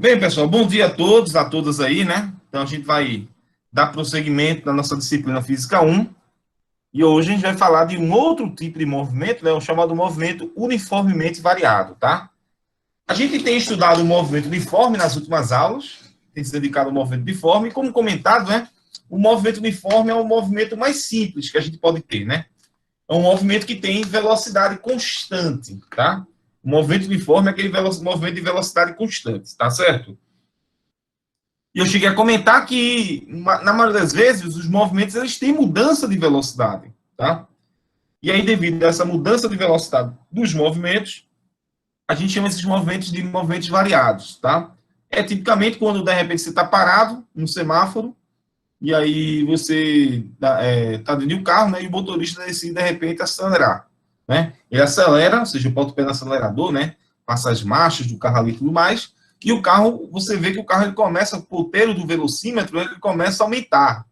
Bem, pessoal, bom dia a todos, a todas aí, né? Então, a gente vai dar prosseguimento na nossa disciplina Física 1 e hoje a gente vai falar de um outro tipo de movimento, né? O chamado movimento uniformemente variado, tá? A gente tem estudado o movimento uniforme nas últimas aulas, tem se dedicado ao movimento uniforme, e como comentado, né? O movimento uniforme é o movimento mais simples que a gente pode ter, né? É um movimento que tem velocidade constante, tá? O movimento uniforme é aquele movimento de velocidade constante, tá certo? E eu cheguei a comentar que, na maioria das vezes, os movimentos eles têm mudança de velocidade, tá? E aí, devido a essa mudança de velocidade dos movimentos, a gente chama esses movimentos de movimentos variados, tá? É tipicamente quando, de repente, você está parado no semáforo, e aí você está dentro de um carro, né? E o motorista decide, de repente, acelerar, né? Ele acelera, ou seja, bota o pé no acelerador, né? Passa as marchas do carro ali e tudo mais, e o carro, você vê que o carro ele começa, o ponteiro do velocímetro, ele começa a aumentar.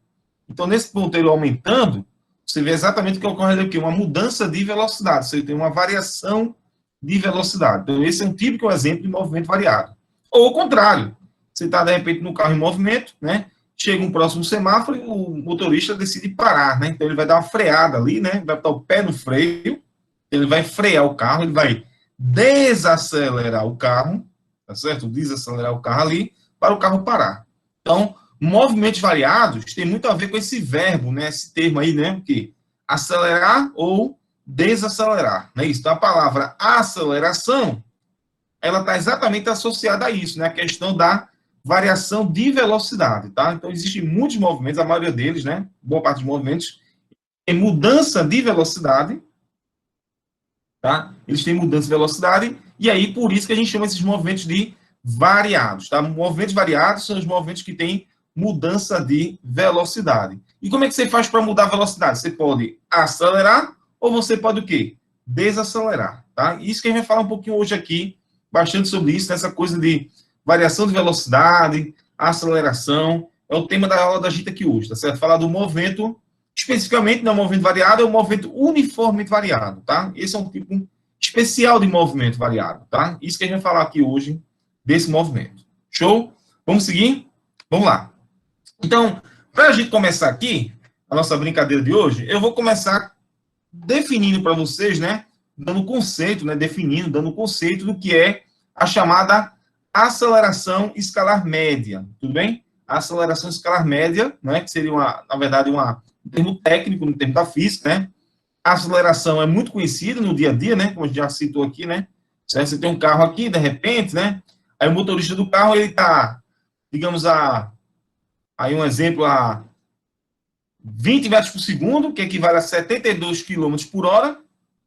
Então, nesse ponteiro aumentando, você vê exatamente o que ocorre aqui, uma mudança de velocidade, você tem uma variação de velocidade. Então, esse é um típico exemplo de movimento variado. Ou o contrário, você está, de repente, no carro em movimento, né? Chega um próximo semáforo e o motorista decide parar, né? Então, ele vai dar uma freada ali, né? Vai botar o pé no freio, ele vai frear o carro, ele vai desacelerar o carro, tá certo? Desacelerar o carro ali para o carro parar. Então, movimentos variados tem muito a ver com esse verbo, né? Esse termo aí, né? O quê? Acelerar ou desacelerar, né? Isso. Então, a palavra aceleração, ela está exatamente associada a isso, né? A questão da variação de velocidade, tá? Então, existem muitos movimentos, a maioria deles, né? Boa parte dos movimentos tem mudança de velocidade, tá? Eles têm mudança de velocidade, e aí por isso que a gente chama esses movimentos de variados, tá? Movimentos variados são os movimentos que têm mudança de velocidade. E como é que você faz para mudar a velocidade? Você pode acelerar ou você pode o quê? Desacelerar, tá? Isso que a gente vai falar um pouquinho hoje aqui, bastante sobre isso, nessa coisa de variação de velocidade, aceleração, é o tema da aula da gente aqui hoje, tá certo? Falar do movimento especificamente não é um movimento variado, é um movimento uniformemente variado, tá? Esse é um tipo especial de movimento variado, tá? Isso que a gente vai falar aqui hoje desse movimento. Show? Vamos seguir? Vamos lá. Então, para a gente começar aqui, a nossa brincadeira de hoje, eu vou começar definindo para vocês, né? Dando conceito, né? Definindo, dando conceito do que é a chamada aceleração escalar média. Tudo bem? A aceleração escalar média, né? Que seria, na verdade, um termo técnico, no termo da física, né? A aceleração é muito conhecida no dia a dia, né? Como a gente já citou aqui, né? Você tem um carro aqui, de repente, né? Aí o motorista do carro, ele está, digamos, aí um exemplo, a 20 metros por segundo, que equivale a 72 quilômetros por hora,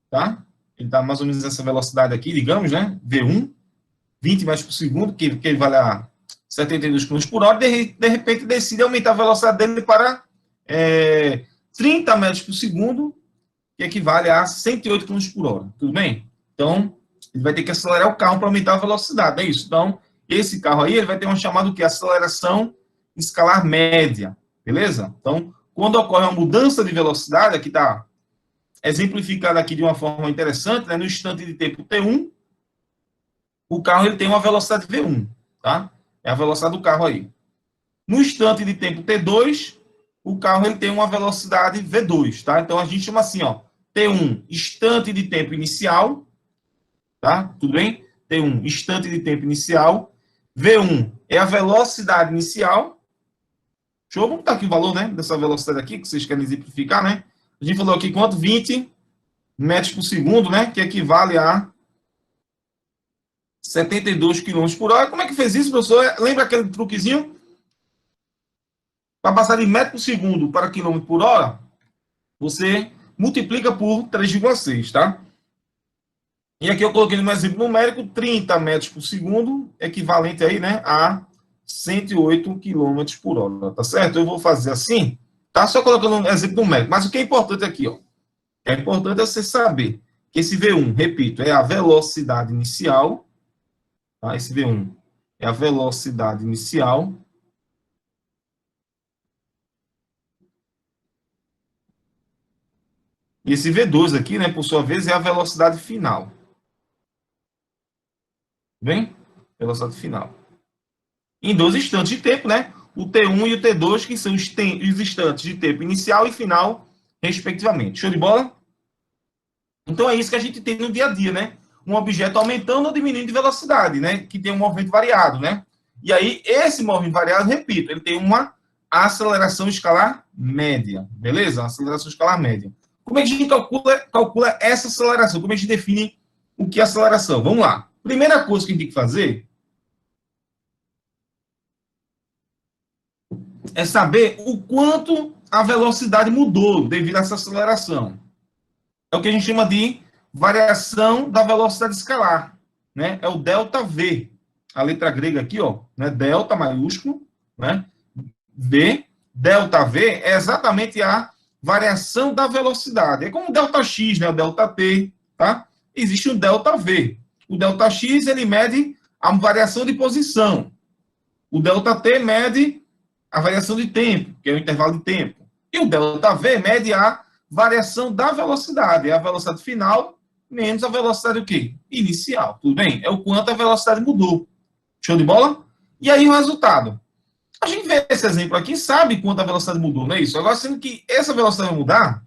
tá? Ele está mais ou menos nessa velocidade aqui, digamos, né? V1, 20 metros por segundo, que equivale a 72 quilômetros por hora, de repente decide aumentar a velocidade dele para 30 metros por segundo, que equivale a 108 quilômetros por hora. Tudo bem? Então, ele vai ter que acelerar o carro para aumentar a velocidade, é isso. Então, esse carro aí, ele vai ter uma chamada que aceleração escalar média, beleza? Então, quando ocorre uma mudança de velocidade, aqui está exemplificado aqui de uma forma interessante, né? No instante de tempo T1, o carro ele tem uma velocidade V1, tá? É a velocidade do carro aí. No instante de tempo T2, o carro ele tem uma velocidade V2, tá? Então a gente chama assim, ó, T1, instante de tempo inicial, tá? Tudo bem? T1, instante de tempo inicial. V1 é a velocidade inicial. Show? Vamos botar aqui o valor, né, dessa velocidade aqui, que vocês querem exemplificar, né? A gente falou aqui quanto? 20 metros por segundo, né? Que equivale a 72 quilômetros por hora. Como é que fez isso, professor? Lembra aquele truquezinho? Para passar de metro por segundo para quilômetro por hora, você multiplica por 3,6, tá? E aqui eu coloquei no exemplo numérico 30 metros por segundo, equivalente aí, né, a 108 quilômetros por hora, tá certo? Eu vou fazer assim, tá? Só colocando um exemplo numérico. Mas o que é importante aqui, ó, é importante você saber que esse V1, repito, é a velocidade inicial, tá? Esse V1 é a velocidade inicial. E esse V2 aqui, né, por sua vez, é a velocidade final. Bem? Velocidade final. em 2 instantes de tempo, né? O T1 e o T2, que são os instantes de tempo inicial e final, respectivamente. Show de bola? Então é isso que a gente tem no dia a dia, né? Um objeto aumentando ou diminuindo de velocidade, né? Que tem um movimento variado, né? E aí, esse movimento variado, repito, ele tem uma aceleração escalar média, beleza? Aceleração escalar média. Como é que a gente calcula essa aceleração? Como é que a gente define o que é aceleração? Vamos lá. Primeira coisa que a gente tem que fazer é saber o quanto a velocidade mudou devido a essa aceleração. É o que a gente chama de variação da velocidade escalar, né? É o ΔV. A letra grega aqui, ó, né? Delta maiúsculo, né? V, ΔV é exatamente a variação da velocidade. É como o ΔX, né? O ΔT, tá? Existe um ΔV. O ΔX, ele mede a variação de posição. O ΔT mede a variação de tempo, que é o intervalo de tempo. E o ΔV mede a variação da velocidade. É a velocidade final menos a velocidade o quê? Inicial. Tudo bem? É o quanto a velocidade mudou. Show de bola? E aí o resultado. A gente vê esse exemplo aqui, sabe quanto a velocidade mudou, não é isso? Agora, sendo que essa velocidade vai mudar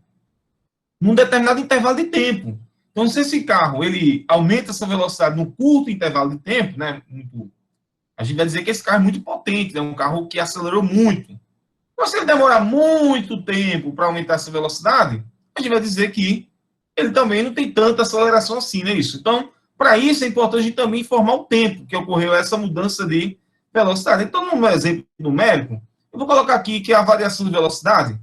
num determinado intervalo de tempo. Então, se esse carro ele aumenta essa velocidade num curto intervalo de tempo, né? A gente vai dizer que esse carro é muito potente, é um carro que acelerou muito. Mas se ele demorar muito tempo para aumentar essa velocidade, a gente vai dizer que ele também não tem tanta aceleração assim, não é isso? Então, para isso é importante a gente também informar o tempo que ocorreu essa mudança de velocidade. Então, no exemplo numérico, eu vou colocar aqui que a variação de velocidade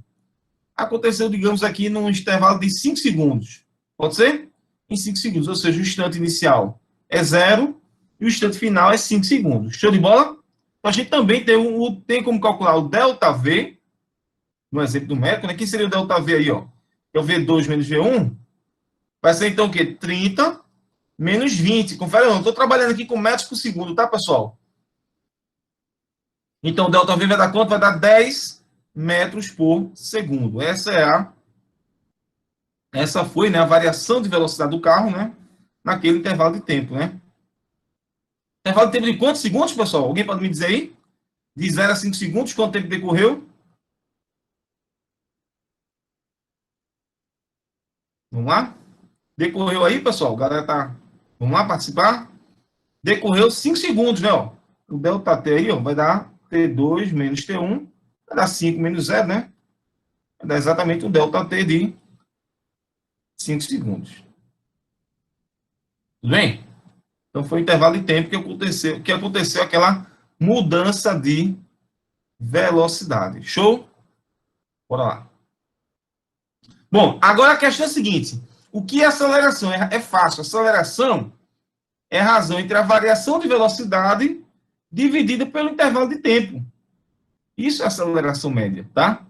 aconteceu, digamos aqui, num intervalo de 5 segundos. Pode ser? Em 5 segundos, ou seja, o instante inicial é 0 e o instante final é 5 segundos. Show de bola? Então, a gente também tem como calcular o ΔV, no exemplo numérico, né? Que seria o ΔV aí, ó? É o V2 menos V1. Vai ser então o quê? 30 menos 20. Confere, não. Estou trabalhando aqui com metros por segundo, tá, pessoal? Então, o ΔV vai dar quanto? Vai dar 10 metros por segundo. Essa foi, né, a variação de velocidade do carro, né? Naquele intervalo de tempo, né? Intervalo de tempo de quantos segundos, pessoal? Alguém pode me dizer aí? De 0 a 5 segundos, quanto tempo decorreu? Vamos lá? Decorreu aí, pessoal? Galera tá. Vamos lá participar? Decorreu 5 segundos, né? Ó. O ΔT aí, ó, vai dar T2 menos T1, vai dar 5 menos 0, né? Vai dar exatamente o ΔT de 5 segundos. Tudo bem? Então foi o intervalo de tempo que aconteceu aquela mudança de velocidade. Show? Bora lá. Bom, agora a questão é a seguinte: o que é aceleração? É fácil. Aceleração é a razão entre a variação de velocidade dividida pelo intervalo de tempo. Isso é aceleração média, tá?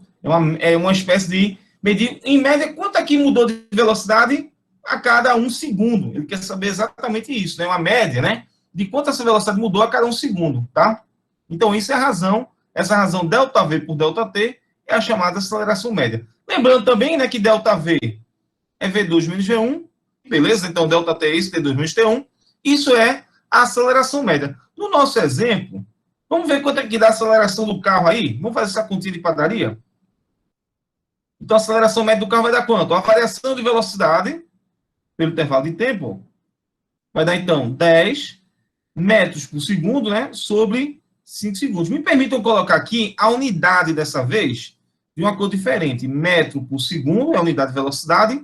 É uma espécie de medir, em média, quanto aqui mudou de velocidade a cada 1 segundo. Ele quer saber exatamente isso, né? Uma média, né? De quanto essa velocidade mudou a cada 1 segundo, tá? Então, isso é a razão, essa razão ΔV por ΔT é a chamada aceleração média. Lembrando também, né, que ΔV é V2 menos V1, beleza? Então, ΔT é isso, T2 menos T1. Isso é a aceleração média. No nosso exemplo, vamos ver quanto é que dá a aceleração do carro aí? Vamos fazer essa continha de padaria? Então, a aceleração média do carro vai dar quanto? A variação de velocidade pelo intervalo de tempo vai dar, então, 10 metros por segundo, né? Sobre 5 segundos. Me permitam colocar aqui a unidade dessa vez de uma cor diferente. Metro por segundo é a unidade de velocidade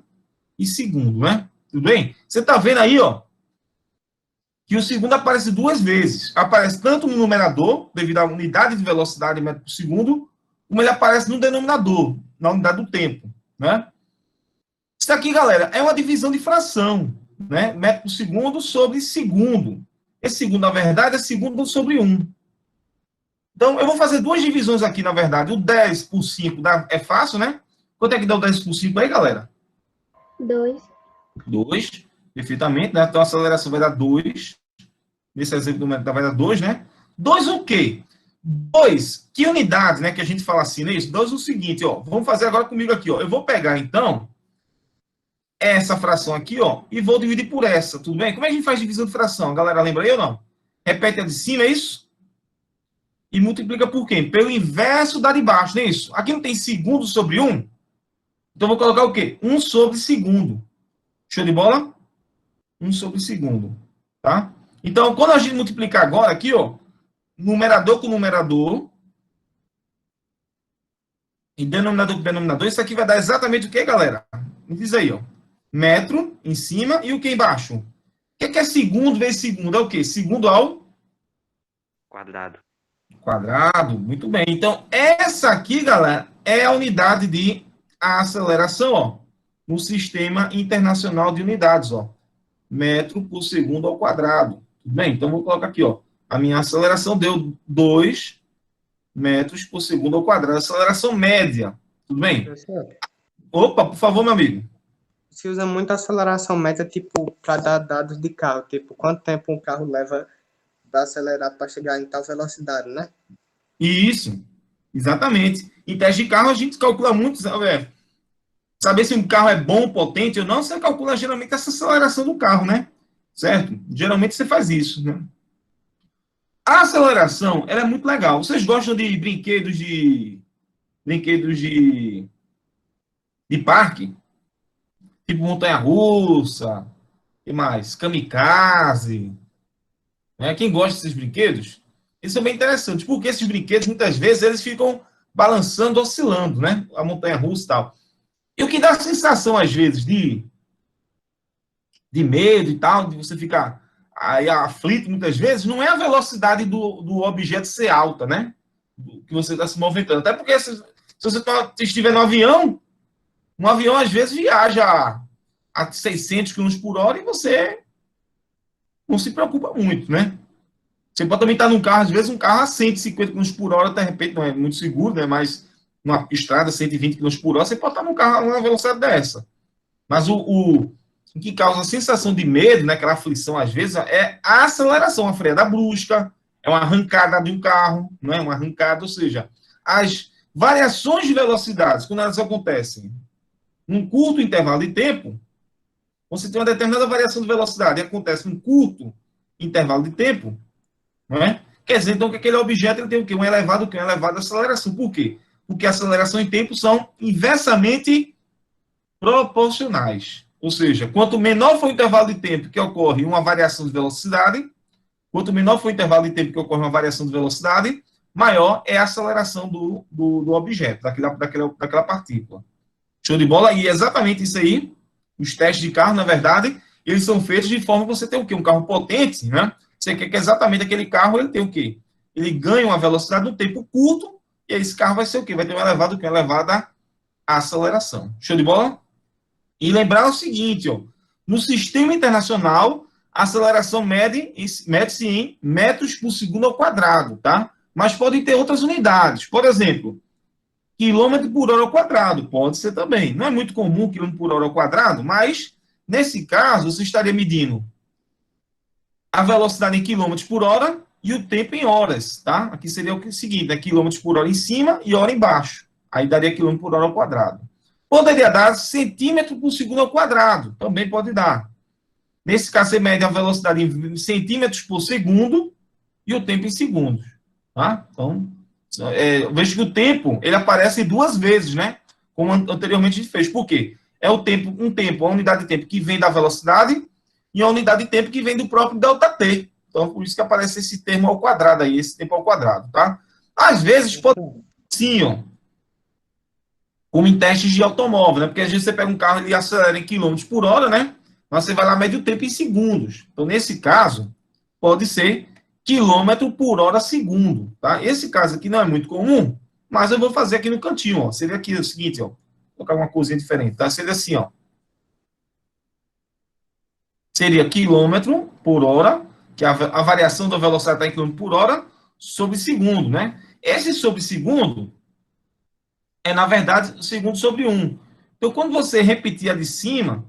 e segundo, né? Tudo bem? Você está vendo aí, ó, que o segundo aparece 2 vezes. Aparece tanto no numerador, devido à unidade de velocidade em metro por segundo, como ele aparece no denominador, na unidade do tempo, né? Isso aqui, galera, é uma divisão de fração, né? Metro por segundo sobre segundo. Esse segundo, na verdade, é segundo sobre 1. Então, eu vou fazer 2 divisões aqui, na verdade. O 10 por 5 é fácil, né? Quanto é que dá o 10 por 5 aí, galera? 2. 2, perfeitamente, né? Então, a aceleração vai dar 2. Nesse exemplo vai dar 2, né? 2 o quê? 2, que unidade, né? Que a gente fala assim, não é isso? 2 o seguinte, ó. Vamos fazer agora comigo aqui, ó. Eu vou pegar, então, essa fração aqui, ó, e vou dividir por essa, tudo bem? Como é que a gente faz divisão de fração? A galera lembra aí ou não? Repete a de cima, é isso? e multiplica por quê? Pelo inverso da de baixo, não é isso? Aqui não tem segundo sobre 1? Então, eu vou colocar o quê? 1 sobre segundo. Show de bola? 1 sobre segundo. Tá? Então, quando a gente multiplicar agora aqui, ó, numerador com numerador, e denominador com denominador, isso aqui vai dar exatamente o que, galera? Me diz aí, ó. Metro em cima e o que embaixo? O que é segundo vezes segundo? É o quê? Segundo ao Quadrado. quadrado. Muito bem. Então, essa aqui, galera, é a unidade de aceleração, ó, no Sistema Internacional de Unidades, ó. Metro por segundo ao quadrado. Tudo bem? Então, vou colocar aqui, ó. A minha aceleração deu 2 metros por segundo ao quadrado. Aceleração média. Tudo bem? Professor, Opa, por favor, meu amigo. se usa muito aceleração média, tipo, para dar dados de carro, tipo, quanto tempo um carro leva para acelerar para chegar em tal velocidade, né? Isso, exatamente. Em teste de carro, a gente calcula muito, saber se um carro é bom, potente ou não, você calcula geralmente essa aceleração do carro, né? Certo? Geralmente você faz isso, né? A aceleração, ela é muito legal. Vocês gostam de brinquedos de parque? Tipo montanha-russa, que mais? Kamikaze, né? Quem gosta desses brinquedos? Eles são bem interessantes, porque esses brinquedos, muitas vezes, eles ficam balançando, oscilando, né? A montanha-russa e tal. E o que dá a sensação, às vezes, de medo e tal, de você ficar aí aflito muitas vezes, não é a velocidade do objeto ser alta, né? Que você está se movimentando. Até porque se você estiver no avião, um avião às vezes viaja a 600 km por hora e você não se preocupa muito, né? Você pode também estar num carro, às vezes um carro a 150 km por hora, de repente não é muito seguro, né? Mas numa estrada 120 km por hora, você pode estar num carro a uma velocidade dessa. Mas o que causa a sensação de medo, né, aquela aflição às vezes, é a aceleração, a freada brusca, é uma arrancada de um carro, não é uma arrancada, ou seja, as variações de velocidades, quando elas acontecem num curto intervalo de tempo, você tem uma determinada variação de velocidade e acontece num curto intervalo de tempo, não é? Quer dizer, então, que aquele objeto ele tem o quê? Uma elevada aceleração. Por quê? Porque a aceleração e tempo são inversamente proporcionais. Ou seja, quanto menor for o intervalo de tempo que ocorre uma variação de velocidade, quanto menor for o intervalo de tempo que ocorre uma variação de velocidade, maior é a aceleração do objeto, daquela partícula. Show de bola? E é exatamente isso aí. Os testes de carro, na verdade, eles são feitos de forma que você tem o quê? Um carro potente, né? Você quer que exatamente aquele carro ele tem o quê? Ele ganha uma velocidade no tempo curto, e aí esse carro vai ser o quê? Vai ter uma elevada aceleração. Show de bola? E lembrar o seguinte, ó, no sistema internacional, a aceleração mede-se em metros por segundo ao quadrado, tá? Mas podem ter outras unidades. Por exemplo, quilômetro por hora ao quadrado, pode ser também. Não é muito comum quilômetro por hora ao quadrado, mas nesse caso, você estaria medindo a velocidade em quilômetros por hora e o tempo em horas, tá? Aqui seria o seguinte, né? Quilômetros por hora em cima e hora embaixo. Aí daria quilômetro por hora ao quadrado. Poderia dar centímetro por segundo ao quadrado, também pode dar. Nesse caso, você mede a velocidade em centímetros por segundo e o tempo em segundos. Tá? Então, veja que o tempo ele aparece duas vezes, né? Como anteriormente a gente fez. Por quê? É o tempo, a unidade de tempo que vem da velocidade e a unidade de tempo que vem do próprio ΔT. Então, por isso que aparece esse termo ao quadrado aí, esse tempo ao quadrado, tá? Às vezes, pode sim, ó, como em testes de automóvel, né? Porque às vezes você pega um carro e ele acelera em quilômetros por hora, né? Mas você vai lá mede o tempo em segundos. Então, nesse caso, pode ser quilômetro por hora segundo, tá? Esse caso aqui não é muito comum, mas eu vou fazer aqui no cantinho, ó. Seria aqui o seguinte, ó. Vou colocar uma coisinha diferente, tá? Seria assim, ó. Seria quilômetro por hora, que a variação da velocidade está em quilômetro por hora, sobre segundo, né? Esse sobre segundo é, na verdade, segundo sobre 1. Então, quando você repetir a de cima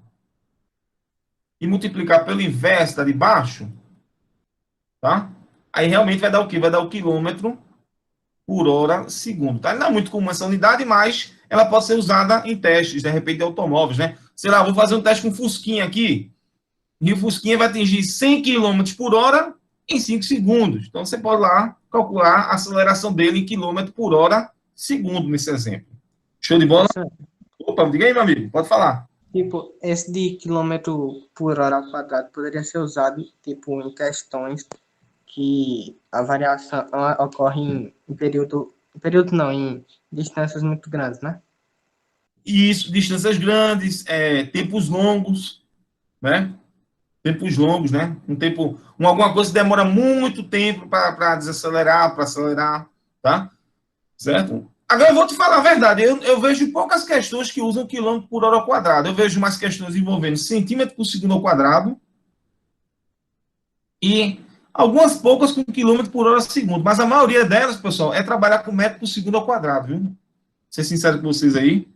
e multiplicar pelo inverso da de baixo, tá? Aí realmente vai dar o quê? Vai dar o quilômetro por hora segundo, tá? Não é muito comum essa unidade, mas ela pode ser usada em testes, de repente, de automóveis, né? Sei lá, vou fazer um teste com Fusquinha aqui, e o Fusquinha vai atingir 100 km por hora em 5 segundos. Então, você pode lá calcular a aceleração dele em quilômetro por hora segundo, nesse exemplo. Show de bola? Professor, Opa, diga aí, meu amigo, pode falar. tipo, esse de quilômetro por hora ao quadrado poderia ser usado, tipo, em questões que a variação ocorre em período não, em distâncias muito grandes, né? Isso, distâncias grandes, tempos longos, né? Tempos longos, né? Alguma coisa que demora muito tempo para desacelerar, para acelerar, tá? Certo? Agora eu vou te falar a verdade, eu vejo poucas questões que usam quilômetro por hora ao quadrado. Eu vejo mais questões envolvendo centímetro por segundo ao quadrado e algumas poucas com quilômetro por hora ao segundo. Mas a maioria delas, pessoal, é trabalhar com metro por segundo ao quadrado, viu? Vou ser sincero com vocês aí,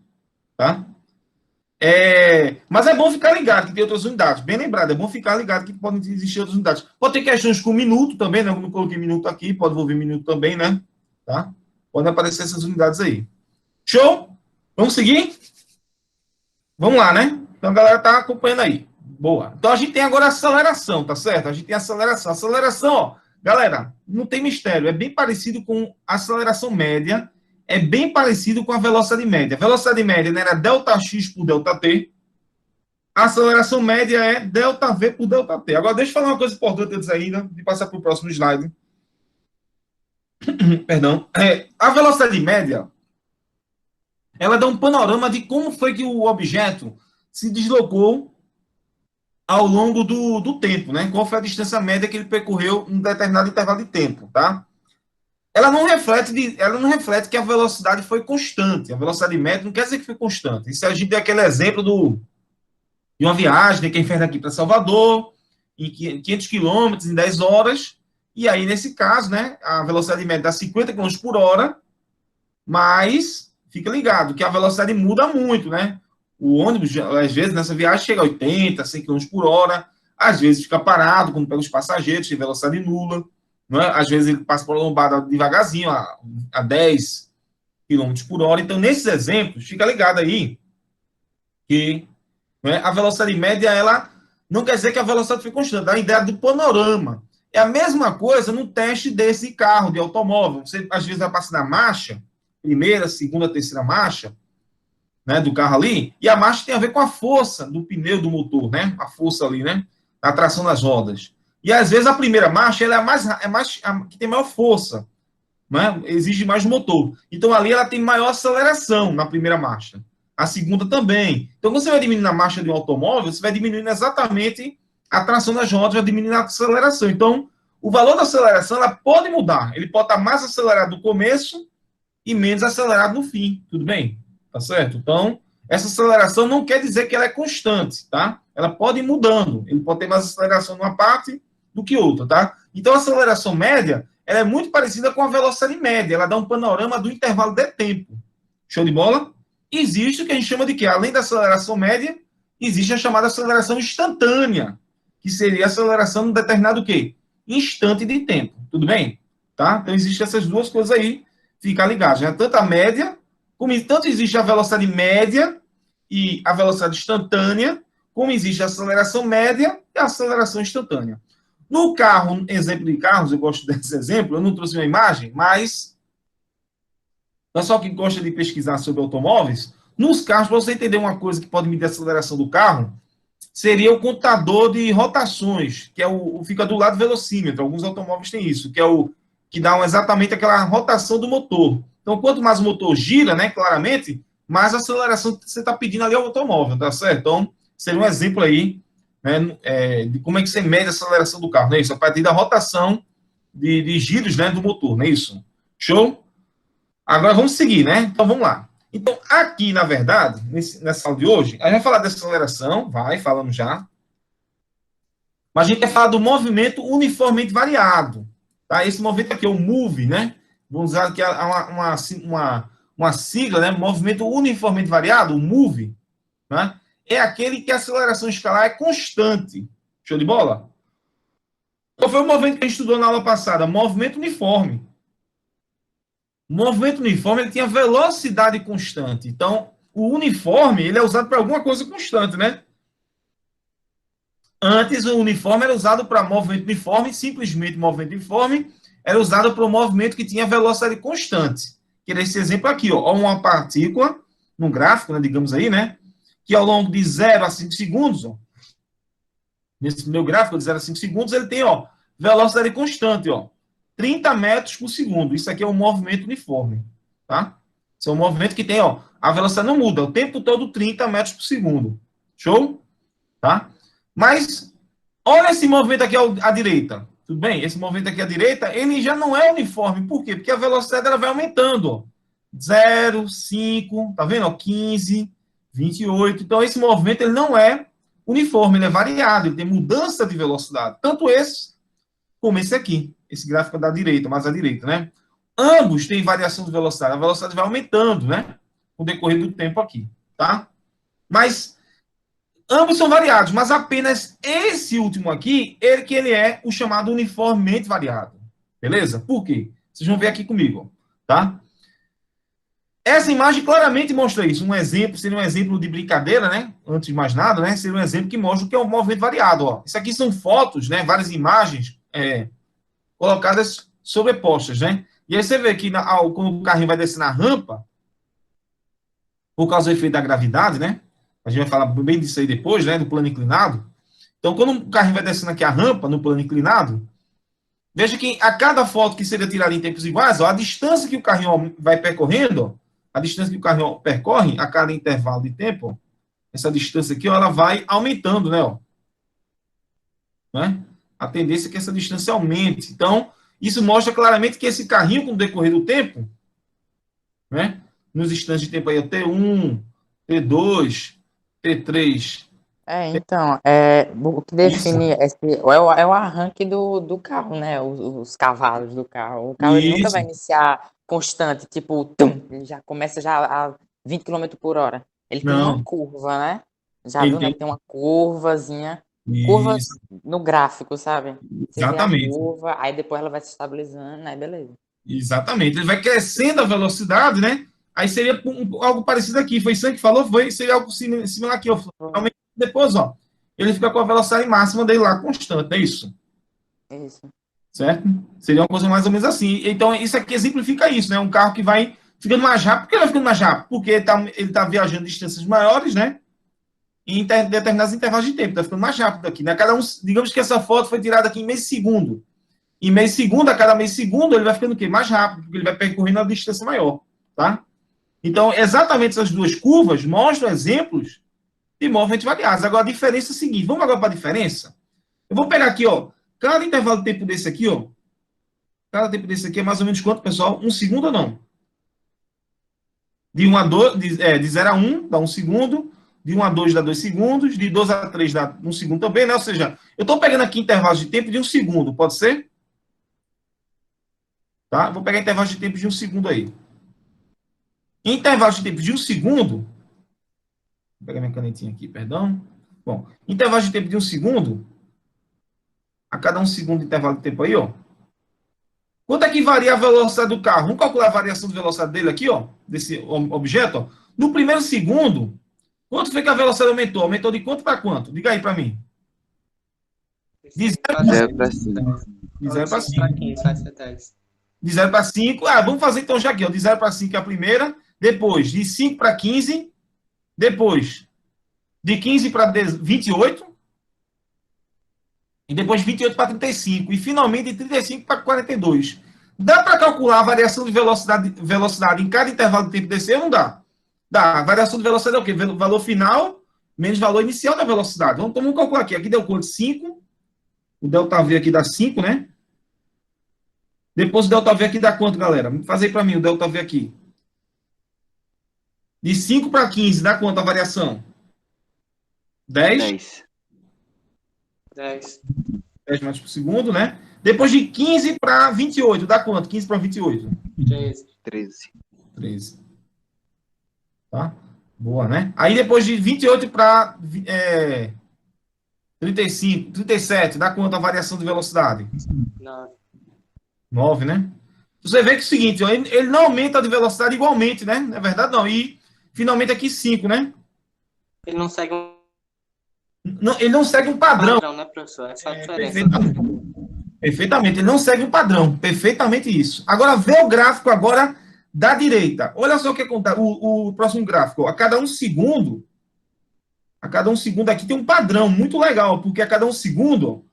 tá? Mas é bom ficar ligado que tem outras unidades. Bem lembrado, é bom ficar ligado que podem existir outras unidades. Pode ter questões com minuto também, né? Eu não coloquei minuto aqui, pode envolver minuto também, né? Tá? Podem aparecer essas unidades aí. Show? Vamos seguir? Vamos lá, né? Então a galera tá acompanhando aí. Boa. Então a gente tem agora a aceleração, tá certo? A gente tem a aceleração. Aceleração, ó, galera, não tem mistério. É bem parecido com a aceleração média. É bem parecido com a velocidade média. A velocidade média, né, era ΔX por ΔT. A aceleração média é ΔV por ΔT. Agora, deixa eu falar uma coisa importante antes ainda, de passar para o próximo slide. Perdão. A velocidade média, ela dá um panorama de como foi que o objeto se deslocou ao longo do tempo, né? Qual foi a distância média que ele percorreu em um determinado intervalo de tempo, tá? Ela não reflete que a velocidade foi constante. A velocidade média não quer dizer que foi constante. Isso a gente tem aquele exemplo de uma viagem, né, quem fez daqui para Salvador, em 500 quilômetros, em 10 horas, e aí, nesse caso, né, a velocidade média dá 50 quilômetros por hora, mas fica ligado que a velocidade muda muito, né? O ônibus, às vezes, nessa viagem, chega a 80, 100 quilômetros por hora, às vezes fica parado, quando pega os passageiros, tem velocidade nula, não é? Às vezes ele passa por uma lombada devagarzinho, a 10 quilômetros por hora. Então, nesses exemplos, fica ligado aí que, né, a velocidade média, ela não quer dizer que a velocidade foi constante, dá a ideia do panorama. É a mesma coisa no teste desse carro, de automóvel. Você, às vezes, vai passar na marcha, primeira, segunda, terceira marcha, né, do carro ali, e a marcha tem a ver com a força do pneu do motor, né? A força ali, né? A tração das rodas. E às vezes a primeira marcha ela que tem maior força, né? Exige mais do motor. Então ali ela tem maior aceleração na primeira marcha. A segunda também. Então quando você vai diminuindo a marcha de um automóvel, você vai diminuindo exatamente a tração das rodas, vai diminuindo a aceleração. Então o valor da aceleração ela pode mudar. Ele pode estar mais acelerado no começo e menos acelerado no fim. Tudo bem? Tá certo? Então, essa aceleração não quer dizer que ela é constante, tá? Ela pode ir mudando. Ele pode ter mais aceleração numa parte do que outra, tá? Então, a aceleração média, ela é muito parecida com a velocidade média. Ela dá um panorama do intervalo de tempo. Show de bola? Existe o que a gente chama de quê? Além da aceleração média, existe a chamada aceleração instantânea, que seria a aceleração num determinado quê? Instante de tempo. Tudo bem? Tá? Então, existem essas duas coisas aí. Fica ligado, né? Tanto a média, tanto existe a velocidade média e a velocidade instantânea, como existe a aceleração média e a aceleração instantânea. No carro, exemplo de carros, eu gosto desse exemplo, eu não trouxe uma imagem, mas o pessoal que gosta de pesquisar sobre automóveis, nos carros, para você entender uma coisa que pode medir a aceleração do carro, seria o contador de rotações, que é fica do lado do velocímetro. Alguns automóveis têm isso, que é o que dá exatamente aquela rotação do motor. Então, quanto mais o motor gira, né, claramente, mais aceleração você está pedindo ali ao automóvel, tá certo? Então, seria um exemplo aí, né, de como é que você mede a aceleração do carro, não é isso? A partir da rotação de giros, né, do motor, não é isso? Show? Agora vamos seguir, né? Então, vamos lá. Então, aqui, na verdade, nessa aula de hoje, a gente vai falar da aceleração, falamos já, mas a gente quer falar do movimento uniformemente variado. Tá? Esse movimento aqui é o MOVE, né? Vamos usar aqui uma sigla, né? Movimento uniformemente variado, o MOVE, né? É aquele que a aceleração escalar é constante. Show de bola? Qual foi o movimento que a gente estudou na aula passada? Movimento uniforme. O movimento uniforme ele tinha velocidade constante. Então, o uniforme ele é usado para alguma coisa constante, né? Antes, o uniforme era usado para movimento uniforme, simplesmente movimento uniforme, era usado para um movimento que tinha velocidade constante. Que era esse exemplo aqui, ó, uma partícula, num gráfico, né, digamos aí, né, que ao longo de 0 a 5 segundos, ó, nesse meu gráfico de 0 a 5 segundos, ele tem, ó, velocidade constante, ó, 30 metros por segundo. Isso aqui é um movimento uniforme, tá? Isso é um movimento que tem, ó, a velocidade não muda, o tempo todo 30 metros por segundo. Show? Tá? Mas, olha esse movimento aqui à direita. Tudo bem? Esse movimento aqui à direita, ele já não é uniforme. Por quê? Porque a velocidade ela vai aumentando. Ó. 0, 5, tá vendo? Ó, 15, 28. Então, esse movimento ele não é uniforme, ele é variado, ele tem mudança de velocidade. Tanto esse, como esse aqui. Esse gráfico da direita, mais à direita, né? Ambos têm variação de velocidade. A velocidade vai aumentando, né? Com o decorrer do tempo aqui, tá? Mas ambos são variados, mas apenas esse último aqui, ele é o chamado uniformemente variado. Beleza? Por quê? Vocês vão ver aqui comigo, tá? Essa imagem claramente mostra isso. Um exemplo, seria um exemplo de brincadeira, né? Antes de mais nada, né? Seria um exemplo que mostra o que é um movimento variado, ó. Isso aqui são fotos, né? Várias imagens colocadas sobrepostas, né? E aí você vê que quando o carrinho vai descer na rampa, por causa do efeito da gravidade, né? A gente vai falar bem disso aí depois, né? Do plano inclinado. Então, quando o carrinho vai descendo aqui a rampa, no plano inclinado, veja que a cada foto que seria tirada em tempos iguais, ó, a distância que o carrinho vai percorrendo, ó, a distância que o carrinho percorre a cada intervalo de tempo, ó, essa distância aqui, ó, ela vai aumentando, né? Ó, né? A tendência é que essa distância aumente. Então, isso mostra claramente que esse carrinho, com o decorrer do tempo, né? Nos instantes de tempo aí, T1, T2, T3. Então, o que Isso. define é o arranque do carro, né? Os cavalos do carro. O carro ele nunca vai Isso. iniciar constante, tipo, tum, ele já começa já a 20 km por hora. Ele tem uma Não, curva, né? Já ele viu, né? tem. Tem uma curvazinha, curva Isso, no gráfico, sabe? Você vê a exatamente. curva, aí depois ela vai se estabilizando, aí beleza. Exatamente. Ele vai crescendo a velocidade, né? Aí seria algo parecido aqui. Foi isso que falou? Seria algo similar aqui. Ó. Depois, ó, ele fica com a velocidade máxima dele lá, constante, é isso? Isso. Certo? Seria uma coisa mais ou menos assim. Então, isso aqui exemplifica isso, né? Um carro que vai ficando mais rápido. Por que ele vai ficando mais rápido? Porque ele tá viajando distâncias maiores, né? Em determinados intervalos de tempo. Está ficando mais rápido aqui, né? Digamos que essa foto foi tirada aqui em meio segundo. Em meio segundo, a cada meio segundo, ele vai ficando o quê? Mais rápido, porque ele vai percorrendo a distância maior, tá? Então, exatamente essas duas curvas mostram exemplos de movimentos variados. Agora, a diferença é a seguinte. Vamos agora para a diferença? Eu vou pegar aqui, ó. Cada intervalo de tempo desse aqui, ó. Cada tempo desse aqui é mais ou menos quanto, pessoal? 1 segundo ou não? De 1 a 2, de 0 a 1 dá 1 segundo. De 1 a 2 dá 2 segundos. De 2 a 3 dá 1 segundo também, né? Ou seja, eu estou pegando aqui intervalos de tempo de 1 segundo. Pode ser? Tá? Vou pegar intervalos de tempo de 1 segundo aí. Em intervalos de tempo de 1 segundo. Vou pegar minha canetinha aqui, perdão. Bom, intervalos de tempo de 1 segundo. A cada 1 segundo de intervalo de tempo aí, ó. Quanto é que varia a velocidade do carro? Vamos calcular a variação de velocidade dele aqui, ó. Desse objeto, ó. No primeiro segundo, quanto foi que a velocidade aumentou? Aumentou de quanto para quanto? Diga aí para mim. De 0 para 5. De 0 para 5. Para 15, vai ser 10. De 0 para 5. Ah, vamos fazer então já aqui, ó. De 0 para 5 é a primeira. Depois, de 5 para 15. Depois, de 15 para 28. E depois 28 para 35. E finalmente de 35 para 42. Dá para calcular a variação de velocidade em cada intervalo de tempo desse ou não dá? Dá. A variação de velocidade é o quê? Valor final menos valor inicial da velocidade. Então vamos calcular aqui. Aqui deu quanto? 5. O ΔV aqui dá 5, né? Depois o ΔV aqui dá quanto, galera? Faz aí para mim o ΔV aqui. De 5 para 15 dá quanto a variação? 10. 10. 10 metros por segundo, né? Depois de 15 para 28, dá quanto? 15 para 28? 13. 13. Tá? Boa, né? Aí depois de 28 para 35, 37, dá quanto a variação de velocidade? 9, né? Você vê que é o seguinte, ó, ele não aumenta de velocidade igualmente, né? Não é verdade, não. E finalmente aqui 5, né? Ele não segue um ele não segue um padrão. Padrão, né, professor? Essa é a diferença. Perfeitamente. Perfeitamente, ele não segue um padrão. Perfeitamente isso. Agora, vê o gráfico agora da direita. Olha só o que acontece. O próximo gráfico. Ó. A cada um segundo aqui tem um padrão muito legal, porque a cada um segundo,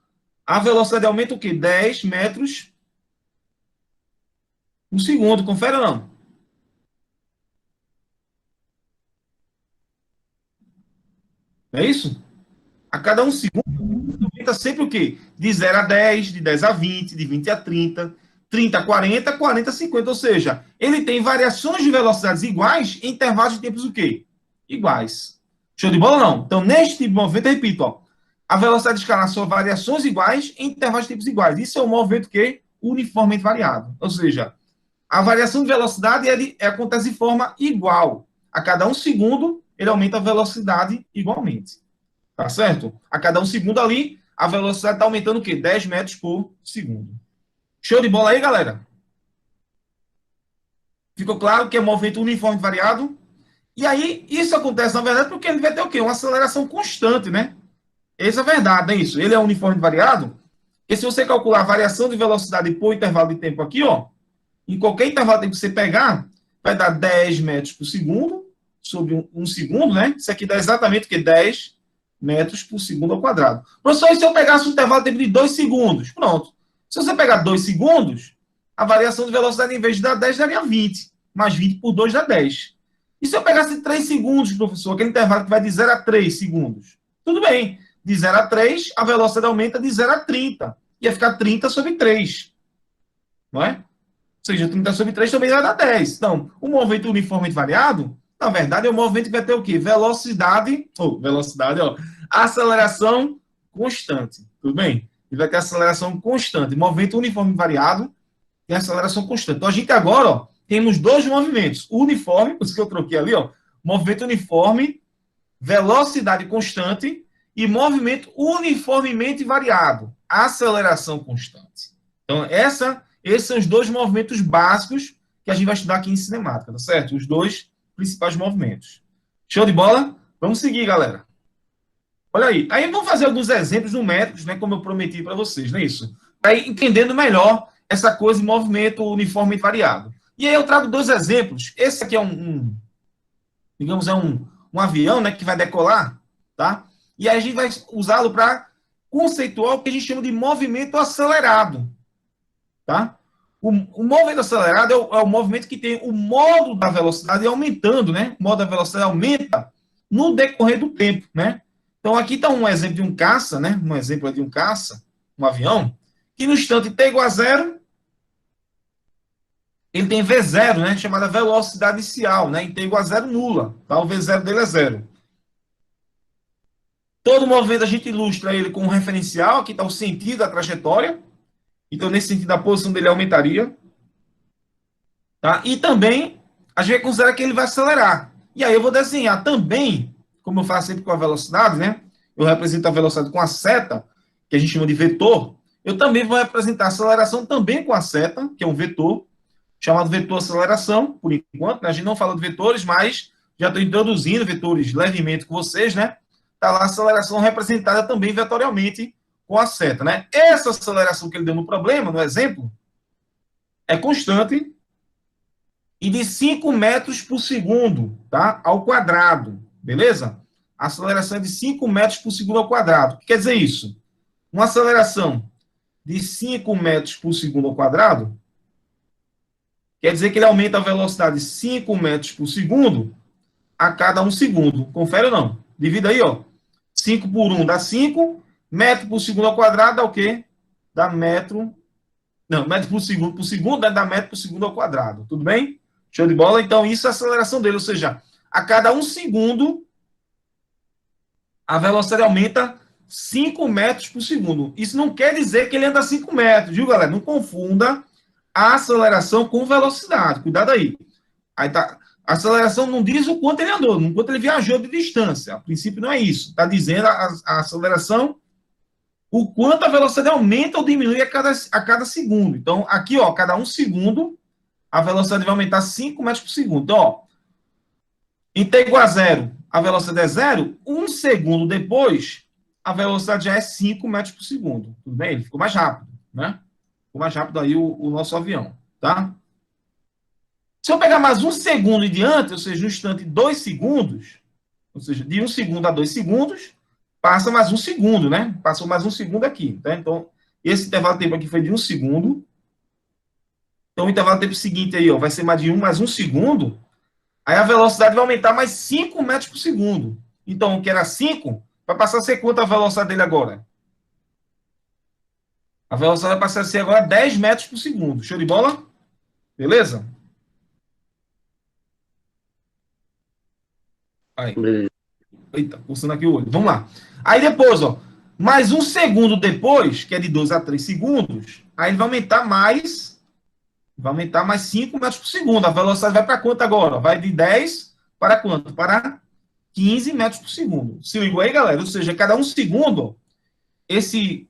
a velocidade aumenta o quê? 10 metros por segundo. Confere ou não? É isso? A cada um segundo, aumenta sempre o quê? De 0 a 10, de 10 a 20, de 20 a 30, 30 a 40, 40 a 50. Ou seja, ele tem variações de velocidades iguais em intervalos de tempos o quê? Iguais. Show de bola ou não? Então, neste tipo de movimento, eu repito, ó, a velocidade escalar são variações iguais em intervalos de tempos iguais. Isso é um movimento que uniformemente variado. Ou seja, a variação de velocidade acontece de forma igual. A cada um segundo, ele aumenta a velocidade igualmente. Tá certo? A cada um segundo ali, a velocidade está aumentando o quê? 10 metros por segundo. Show de bola aí, galera? Ficou claro que é um movimento uniforme variado? E aí, isso acontece, na verdade, porque ele vai ter o quê? Uma aceleração constante, né? Essa é a verdade, é isso. Ele é uniforme variado, e se você calcular a variação de velocidade por intervalo de tempo aqui, ó, em qualquer intervalo de tempo que você pegar, vai dar 10 metros por segundo, sobre um segundo, né? Isso aqui dá exatamente o quê? 10 metros por segundo ao quadrado. Professor, e se eu pegasse um intervalo de tempo de 2 segundos? Pronto. Se você pegar 2 segundos, a variação de velocidade, em vez de dar 10, daria 20. Mais 20 por 2 dá 10. E se eu pegasse 3 segundos, professor, aquele intervalo que vai de 0 a 3 segundos? Tudo bem. De 0 a 3, a velocidade aumenta de 0 a 30. Ia ficar 30 sobre 3. Não é? Ou seja, 30 sobre 3 também vai dar 10. Então, o movimento uniformemente variado, na verdade, é um movimento que vai ter o quê? Velocidade, ó, aceleração constante. Tudo bem? Ele vai ter aceleração constante. Movimento uniforme variado tem aceleração constante. Então, a gente agora, ó, temos dois movimentos. O uniforme, por isso que eu troquei ali, ó, movimento uniforme, velocidade constante e movimento uniformemente variado, aceleração constante. Então, esses são os dois movimentos básicos que a gente vai estudar aqui em cinemática, tá certo? Os dois principais movimentos. Show de bola? Vamos seguir, galera. Olha aí. Aí vamos fazer alguns exemplos numéricos, né, como eu prometi para vocês, não é isso? Para ir entendendo melhor essa coisa de movimento uniformemente variado. E aí eu trago dois exemplos. Esse aqui é digamos, é um avião, né, que vai decolar, tá? E aí a gente vai usá-lo para conceituar o que a gente chama de movimento acelerado, tá? O movimento acelerado é o movimento que tem o modo da velocidade aumentando, né? O modo da velocidade aumenta no decorrer do tempo, né? Então, aqui está um exemplo de um caça, né? Um exemplo de um caça, um avião, que no instante t igual a 0, ele tem V0, né? Chamada velocidade inicial, né? Em t igual a 0, nula. Tá? O V0 dele é 0. Todo movimento a gente ilustra ele com um referencial, aqui está o sentido da trajetória. Então, nesse sentido, a posição dele aumentaria. Tá? E também, a gente vai considerar que ele vai acelerar. E aí eu vou desenhar também, como eu faço sempre com a velocidade, né? Eu represento a velocidade com a seta, que a gente chama de vetor. Eu também vou representar a aceleração também com a seta, que é um vetor, chamado vetor aceleração, por enquanto. Né? A gente não fala de vetores, mas já estou introduzindo vetores levemente com vocês, né? Está lá a aceleração representada também vetorialmente com a seta, né? Essa aceleração que ele deu no problema, no exemplo, é constante e de 5 metros por segundo, tá? Ao quadrado, beleza? A aceleração é de 5 metros por segundo ao quadrado. O que quer dizer isso? Uma aceleração de 5 metros por segundo ao quadrado quer dizer que ele aumenta a velocidade de 5 metros por segundo a cada 1 segundo. Confere ou não? Divida aí, ó. 5 por 1 dá 5. Metro por segundo ao quadrado dá o quê? Dá metro... Não, metro por segundo dá metro por segundo ao quadrado. Tudo bem? Show de bola? Então, isso é a aceleração dele. Ou seja, a cada 1 segundo, a velocidade aumenta 5 metros por segundo. Isso não quer dizer que ele anda 5 metros, viu, galera? Não confunda a aceleração com velocidade. Cuidado aí. Aí tá... A aceleração não diz o quanto ele andou, o quanto ele viajou de distância. A princípio não é isso. Está dizendo a aceleração, o quanto a velocidade aumenta ou diminui a cada segundo. Então, aqui, ó, cada 1 segundo, a velocidade vai aumentar 5 metros por segundo. Então, ó, em t igual a 0, a velocidade é 0. 1 segundo depois, a velocidade já é 5 metros por segundo. Tudo bem? Ele ficou mais rápido, né? Ficou mais rápido aí o nosso avião, tá? Se eu pegar mais 1 segundo em diante, ou seja, no instante 2 segundos, ou seja, de 1 segundo a 2 segundos, passa mais 1 segundo, né? Passou mais 1 segundo aqui, tá? Então, esse intervalo de tempo aqui foi de 1 segundo. Então, o intervalo de tempo seguinte aí, ó, vai ser mais de 1 mais 1 segundo. Aí a velocidade vai aumentar mais 5 metros por segundo. Então, o que era 5, vai passar a ser quanto a velocidade dele agora? A velocidade vai passar a ser agora 10 metros por segundo. Show de bola? Beleza? Aí. Eita, coçando aqui o olho. Vamos lá. Aí depois, ó, mais 1 segundo depois, que é de 2 a 3 segundos, aí ele vai aumentar mais 5 metros por segundo. A velocidade vai para quanto agora? Vai de 10 para quanto? Para 15 metros por segundo. Se ligou aí, galera? Ou seja, cada 1 segundo, esse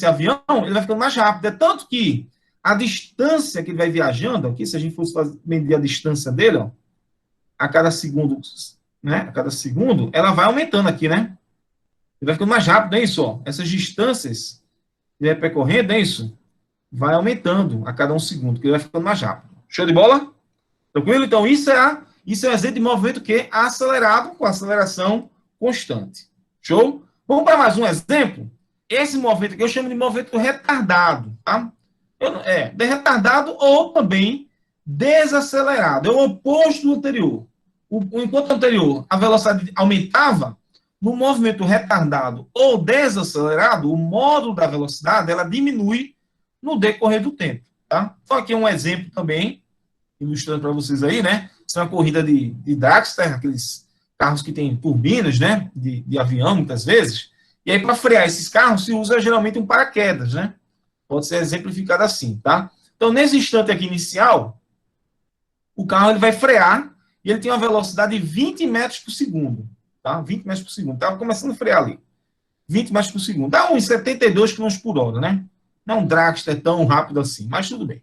avião, ele vai ficando mais rápido. É tanto que a distância que ele vai viajando, aqui, se a gente fosse medir a distância dele, ó, a cada segundo, né? A cada segundo, ela vai aumentando aqui, né? Ele vai ficando mais rápido, é isso, ó. Essas distâncias que ele vai percorrendo, é isso? Vai aumentando a cada 1 segundo, que ele vai ficando mais rápido. Show de bola? Tranquilo? Então, isso é um exemplo de movimento que é acelerado com aceleração constante. Show? Vamos para mais um exemplo? Esse movimento aqui eu chamo de movimento retardado, tá? De retardado ou também desacelerado. É o oposto do anterior. Enquanto o anterior a velocidade aumentava, no movimento retardado ou desacelerado, o módulo da velocidade ela diminui no decorrer do tempo, tá? Então aqui um exemplo também, ilustrando para vocês aí, né? Isso é uma corrida de dragster, aqueles carros que têm turbinas, né? De avião, muitas vezes. E aí, para frear esses carros, se usa geralmente um paraquedas, né? Pode ser exemplificado assim, tá? Então, nesse instante aqui inicial, o carro ele vai frear e ele tem uma velocidade de 20 metros por segundo, tá? 20 metros por segundo. Estava começando a frear ali. 20 metros por segundo. Dá uns 72 km por hora, né? Não é um dragster tão rápido assim, mas tudo bem.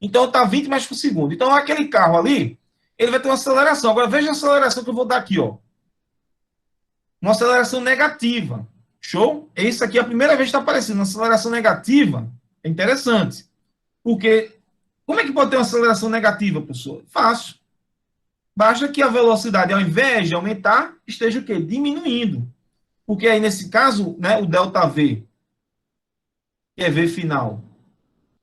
Então, está 20 metros por segundo. Então, aquele carro ali, ele vai ter uma aceleração. Agora, veja a aceleração que eu vou dar aqui, ó. Uma aceleração negativa. Show? Esse aqui é a primeira vez que está aparecendo. Uma aceleração negativa é interessante. Porque, como é que pode ter uma aceleração negativa, professor? Fácil. Basta que a velocidade, ao invés de aumentar, esteja o quê? Diminuindo. Porque aí, nesse caso, né, o ΔV, que é V final,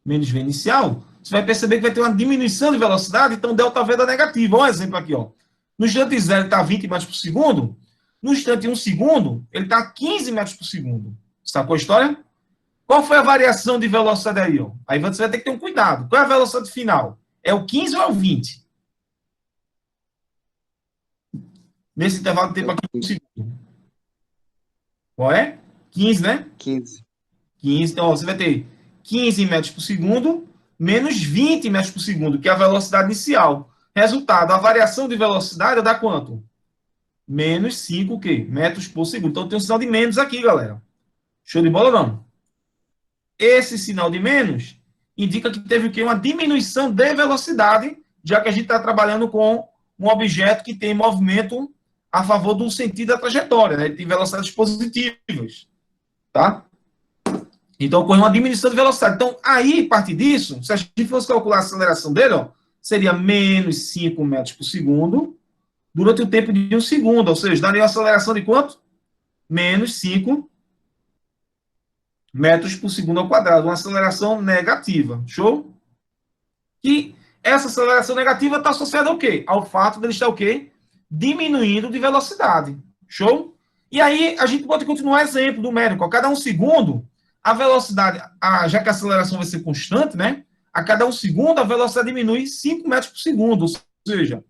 menos V inicial, você vai perceber que vai ter uma diminuição de velocidade, então ΔV dá negativo. Olha um exemplo aqui, ó. No instante 0 ele está 20 metros por segundo, no instante 1 segundo, ele está 15 metros por segundo. Sacou a história? Qual foi a variação de velocidade aí, ó? Aí você vai ter que ter um cuidado. Qual é a velocidade final? É o 15 ou é o 20? Nesse intervalo de tempo aqui, 1 segundo. Qual é? 15, né? 15. 15. Então, ó, você vai ter 15 metros por segundo menos 20 metros por segundo, que é a velocidade inicial. Resultado, a variação de velocidade dá quanto? Menos 5 o quê? Metros por segundo. Então, tem um sinal de menos aqui, galera. Show de bola ou não? Esse sinal de menos indica que teve o quê? Uma diminuição de velocidade, já que a gente está trabalhando com um objeto que tem movimento a favor do sentido da trajetória, né? Ele tem velocidades positivas, tá? Então, ocorreu uma diminuição de velocidade. Então, aí, a partir disso, se a gente fosse calcular a aceleração dele, ó, seria menos 5 metros por segundo durante o tempo de 1 segundo. Ou seja, daria uma aceleração de quanto? Menos 5 metros por segundo ao quadrado. Uma aceleração negativa. Show? E essa aceleração negativa está associada ao quê? Ao fato dele estar o quê? Diminuindo de velocidade. Show? E aí, a gente pode continuar exemplo numérico. A cada 1 segundo, a velocidade, já que a aceleração vai ser constante, né? A cada 1 segundo, a velocidade diminui 5 metros por segundo. Ou seja,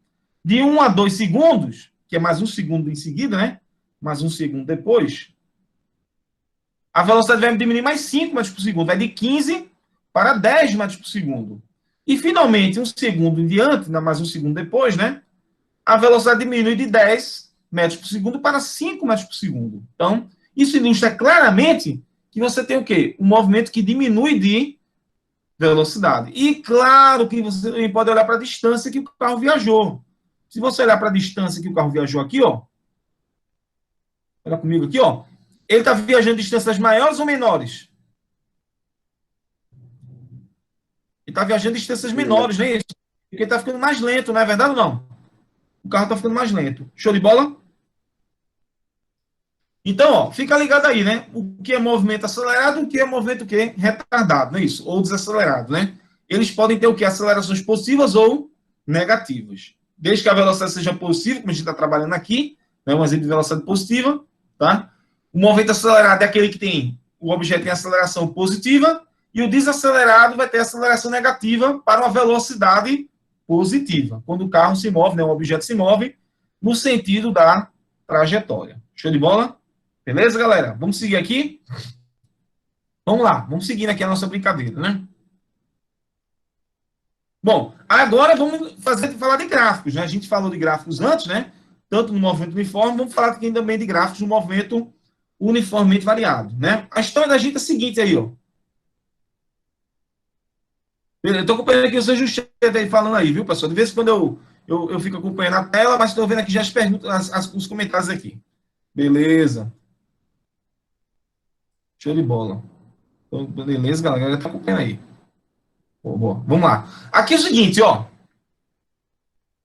de 1 a 2 segundos, que é mais 1 segundo em seguida, né? Mais 1 segundo depois, a velocidade vai diminuir mais 5 metros por segundo. Vai de 15 para 10 metros por segundo. E, finalmente, 1 segundo em diante, mais 1 segundo depois, né? A velocidade diminui de 10 metros por segundo para 5 metros por segundo. Então, isso ilustra claramente que você tem o quê? Um movimento que diminui de velocidade. E claro que você também pode olhar para a distância que o carro viajou. Se você olhar para a distância que o carro viajou aqui, ó, olha comigo aqui, ó, Ele está viajando distâncias maiores ou menores? Ele está viajando distâncias menores, não é isso? Porque ele está ficando mais lento, não é verdade ou não? O carro está ficando mais lento. Show de bola? Então, ó, fica ligado aí, né? O que é movimento acelerado, o que é movimento o quê? Retardado, não é isso? Ou desacelerado, né? Eles podem ter o quê? Acelerações positivas ou negativas. Desde que a velocidade seja positiva, como a gente está trabalhando aqui, né? Um exemplo de velocidade positiva, tá? O movimento acelerado é aquele que tem, o objeto tem aceleração positiva, e o desacelerado vai ter aceleração negativa para uma velocidade positiva. Quando o carro se move, né? O objeto se move no sentido da trajetória. Show de bola? Beleza, galera? Vamos seguir aqui? Vamos lá, vamos seguindo aqui a nossa brincadeira, né? Bom, agora vamos falar de gráficos, né? A gente falou de gráficos antes, né? Tanto no movimento uniforme, vamos falar aqui também de gráficos no movimento uniformemente variado, né? A história da gente é a seguinte aí, ó. Eu estou acompanhando aqui os seus justos falando aí, viu, pessoal? De vez em quando eu fico acompanhando a tela, mas estou vendo aqui já as perguntas, os comentários aqui. Beleza. Show de bola. Então, beleza, galera? Tá acompanhando aí. Boa. Vamos lá. Aqui é o seguinte, ó.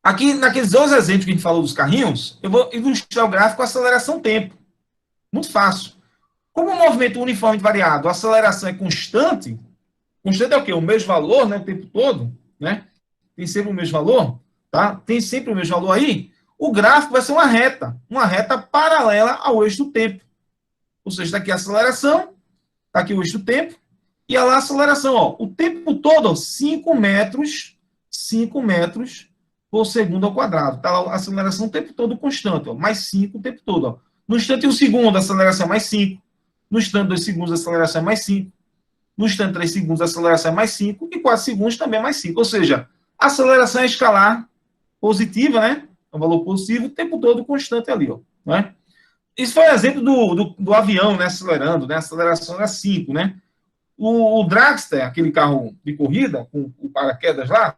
Aqui, naqueles dois exemplos que a gente falou dos carrinhos, eu vou ilustrar o gráfico aceleração-tempo. Muito fácil. Como o movimento uniforme variado, a aceleração é constante. Constante é o quê? O mesmo valor, né? O tempo todo, né? Tem sempre o mesmo valor, tá? Tem sempre o mesmo valor aí. O gráfico vai ser uma reta paralela ao eixo do tempo. Ou seja, está aqui a aceleração, está aqui o eixo do tempo, e a aceleração, ó, o tempo todo, ó, 5 metros por segundo ao quadrado. Está lá a aceleração o tempo todo constante, ó, mais 5 o tempo todo. Ó. No instante 1 segundo, a aceleração é mais 5. No instante 2 segundos, a aceleração é mais 5. No instante 3 segundos, a aceleração é mais 5. E 4 segundos também é mais 5. Ou seja, a aceleração é escalar positiva, né? É um valor positivo, o tempo todo constante ali, ó, né? Isso foi um exemplo do avião, né, acelerando, né, a aceleração era 5, né? O Dragster, aquele carro de corrida, com o paraquedas lá,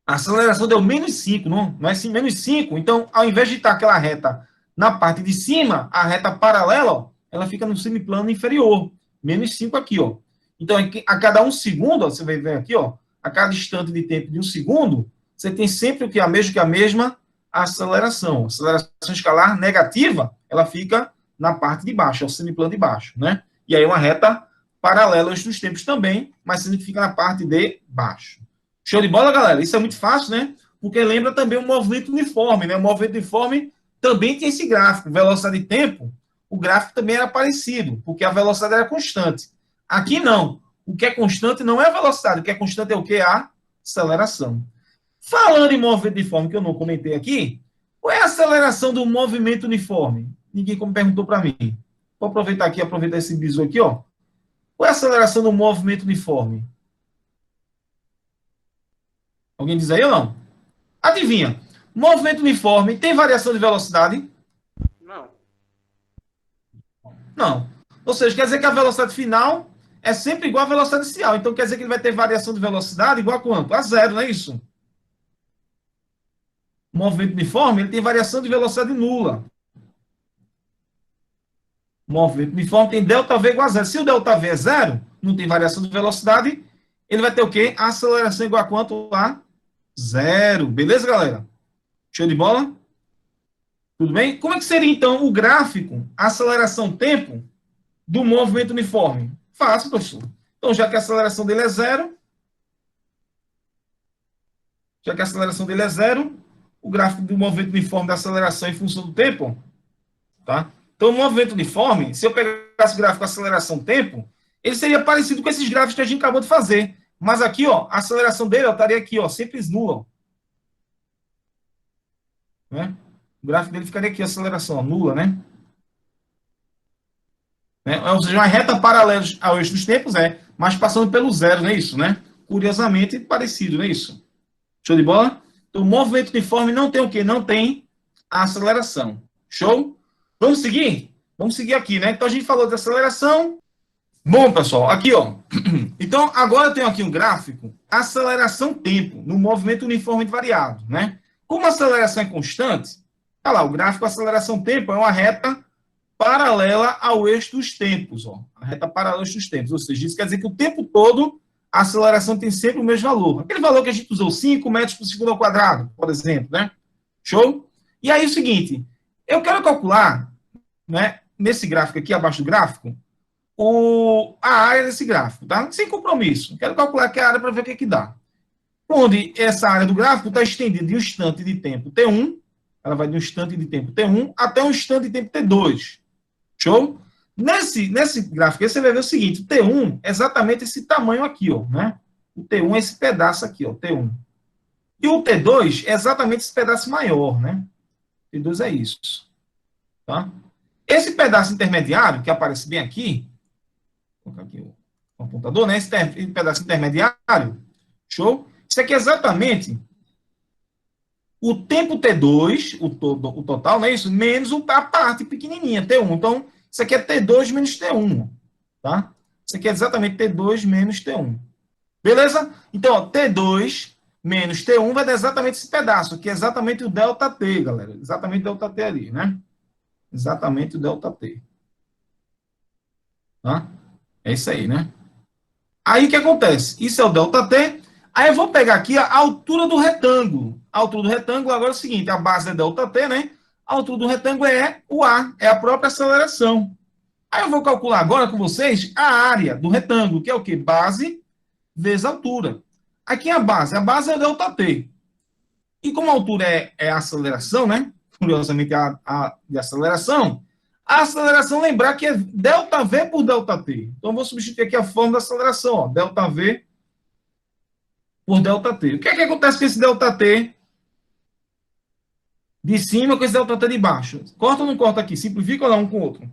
a aceleração deu menos 5, não é assim, menos 5. Então, ao invés de estar aquela reta na parte de cima, a reta paralela, ó, ela fica no semiplano inferior, menos 5 aqui, ó. Então, a cada 1 segundo, ó, você vai ver aqui, ó, a cada instante de tempo de 1 segundo, você tem sempre o que? A mesma aceleração. A aceleração escalar negativa, ela fica na parte de baixo, é o semiplano de baixo, né? E aí uma reta paralela aos dos tempos também, mas sempre fica na parte de baixo. Show de bola, galera? Isso é muito fácil, né? Porque lembra também o movimento uniforme, né? O movimento uniforme também tem esse gráfico, velocidade e tempo, o gráfico também era parecido, porque a velocidade era constante. Aqui não. O que é constante não é a velocidade, o que é constante é o que? A aceleração. Falando em movimento uniforme, que eu não comentei aqui, qual é a aceleração do movimento uniforme? Ninguém perguntou para mim. Vou aproveitar aqui, aproveitar esse bizu aqui, ó. Qual é a aceleração do movimento uniforme? Alguém diz aí ou não? Adivinha. Movimento uniforme tem variação de velocidade? Não. Não. Ou seja, quer dizer que a velocidade final é sempre igual à velocidade inicial. Então quer dizer que ele vai ter variação de velocidade igual a quanto? A zero, não é isso? O movimento uniforme, ele tem variação de velocidade nula. O movimento uniforme tem ΔV igual a zero. Se o ΔV é zero, não tem variação de velocidade, ele vai ter o quê? A aceleração igual a quanto? A zero. Beleza, galera? Show de bola? Tudo bem? Como é que seria, então, o gráfico, a aceleração-tempo do movimento uniforme? Fácil, professor. Então, já que a aceleração dele é zero, o gráfico do movimento uniforme da aceleração em função do tempo, tá? Então, o movimento uniforme, se eu pegasse o gráfico aceleração-tempo, ele seria parecido com esses gráficos que a gente acabou de fazer. Mas aqui, ó, a aceleração dele, ó, estaria aqui, ó, simples nula. Né? O gráfico dele ficaria aqui, a aceleração, ó, nula, né? Ou seja, uma reta paralela ao eixo dos tempos, mas passando pelo zero, não é isso, né? Curiosamente, parecido, não é isso? Show de bola? Então, o movimento uniforme não tem o quê? Não tem a aceleração. Show? Vamos seguir? Vamos seguir aqui, né? Então, a gente falou de aceleração. Bom, pessoal, aqui, ó. Então, agora eu tenho aqui um gráfico, aceleração-tempo, no movimento uniforme variado, né? Como a aceleração é constante, tá lá, o gráfico aceleração-tempo é uma reta paralela ao eixo dos tempos, ó. A reta paralela ao eixo dos tempos. Ou seja, isso quer dizer que o tempo todo a aceleração tem sempre o mesmo valor. Aquele valor que a gente usou, 5 metros por segundo ao quadrado, por exemplo, né? Show? E aí, o seguinte, eu quero calcular, né, nesse gráfico aqui, abaixo do gráfico, a área desse gráfico, tá? Sem compromisso. Quero calcular aqui a área para ver o que dá. Onde essa área do gráfico está estendida de um instante de tempo T1, ela vai de um instante de tempo T1 até um instante de tempo T2. Show? Nesse gráfico aí, você vai ver o seguinte, o T1 é exatamente esse tamanho aqui, ó, né? O T1 é esse pedaço aqui, ó, T1. E o T2 é exatamente esse pedaço maior, né? T2 é isso. Tá? Esse pedaço intermediário, que aparece bem aqui, vou colocar aqui o apontador, né? Esse pedaço intermediário, show? Isso aqui é exatamente o tempo T2, o total, não é isso? Menos a parte pequenininha, T1. Então, isso aqui é T2 menos T1, tá? Isso aqui é exatamente T2 menos T1. Beleza? Então, ó, T2 menos T1 vai dar exatamente esse pedaço, que é exatamente o ΔT, galera. Exatamente o ΔT ali, né? Exatamente o ΔT. Tá? É isso aí, né? Aí, o que acontece? Isso é o ΔT. Aí, eu vou pegar aqui a altura do retângulo. A altura do retângulo, agora é o seguinte, a base é ΔT, né? A altura do retângulo é o A, é a própria aceleração. Aí, eu vou calcular agora com vocês a área do retângulo, que é o quê? Base vezes altura. Aqui a base é o ΔT. E como a altura é a aceleração, né? Curiosamente, a de aceleração, a aceleração, lembrar que é ΔV por ΔT. Então, eu vou substituir aqui a forma da aceleração, ó, ΔV por ΔT. O que é que acontece com esse ΔT de cima com esse ΔT de baixo? Corta ou não corta aqui? Simplifica ou não um com o outro?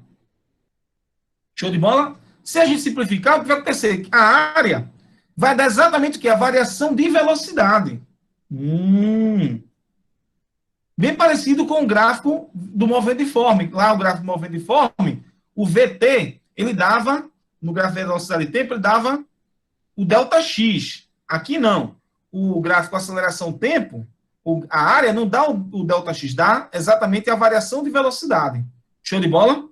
Show de bola? Se a gente simplificar, o que vai acontecer? A área vai dar exatamente o que? A variação de velocidade. Bem parecido com o gráfico do movimento uniforme. Lá, o gráfico do movimento uniforme, o VT, ele dava, no gráfico de velocidade de tempo, ele dava o ΔX. Aqui não. O gráfico aceleração-tempo, a área não dá o ΔX, dá exatamente a variação de velocidade. Show de bola?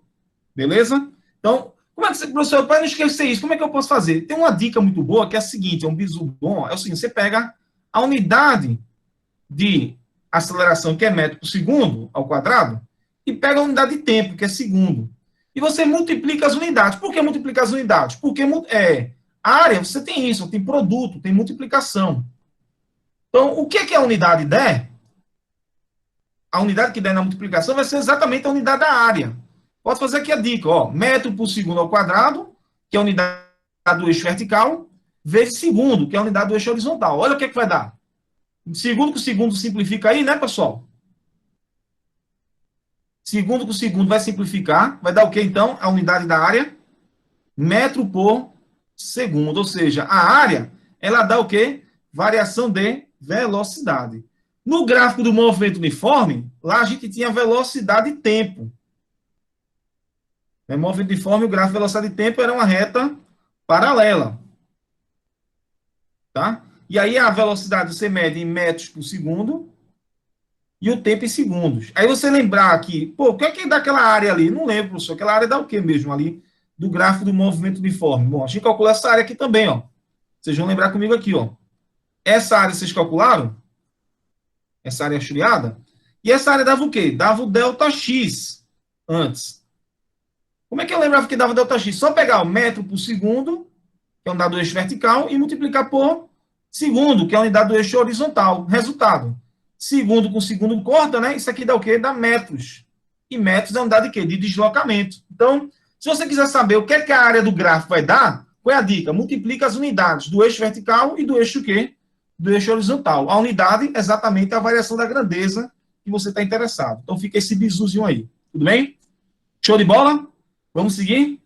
Beleza? Então, como é que você, professor, para não esquecer isso, como é que eu posso fazer? Tem uma dica muito boa, que é a seguinte, é um bizu bom, é o seguinte, você pega a unidade de aceleração, que é metro por segundo, ao quadrado, e pega a unidade de tempo, que é segundo. E você multiplica as unidades. Por que multiplicar as unidades? Porque a área, você tem isso, tem produto, tem multiplicação. Então, o que é a unidade der? A unidade que der na multiplicação vai ser exatamente a unidade da área. Pode fazer aqui a dica, ó, metro por segundo ao quadrado, que é a unidade do eixo vertical, vezes segundo, que é a unidade do eixo horizontal. Olha o que vai dar. Segundo com segundo simplifica aí, né, pessoal? Segundo com segundo vai simplificar. Vai dar o que, então? A unidade da área? Metro por segundo. Ou seja, a área, ela dá o quê? Variação de velocidade. No gráfico do movimento uniforme, lá a gente tinha velocidade e tempo. No movimento uniforme, o gráfico de velocidade e tempo era uma reta paralela. Tá? E aí a velocidade você mede em metros por segundo e o tempo em segundos. Aí você lembrar aqui, pô, o que é daquela área ali? Não lembro, professor. Aquela área dá o quê mesmo ali? Do gráfico do movimento uniforme. Bom, a gente calcula essa área aqui também, ó. Vocês vão lembrar comigo aqui, ó. Essa área vocês calcularam? Essa área chuleada? E essa área dava o quê? Dava o ΔX antes. Como é que eu lembrava que dava ΔX? Só pegar o metro por segundo, que é a unidade do eixo vertical, e multiplicar por segundo, que é a unidade do eixo horizontal. Resultado. Segundo com segundo corta, né? Isso aqui dá o quê? Dá metros. E metros é a unidade de quê? De deslocamento. Então, se você quiser saber o que é que a área do gráfico vai dar, qual é a dica? Multiplica as unidades do eixo vertical e do eixo o quê? Do eixo horizontal. A unidade é exatamente a variação da grandeza que você está interessado. Então, fica esse bizuzinho aí. Tudo bem? Show de bola? Vamos seguir?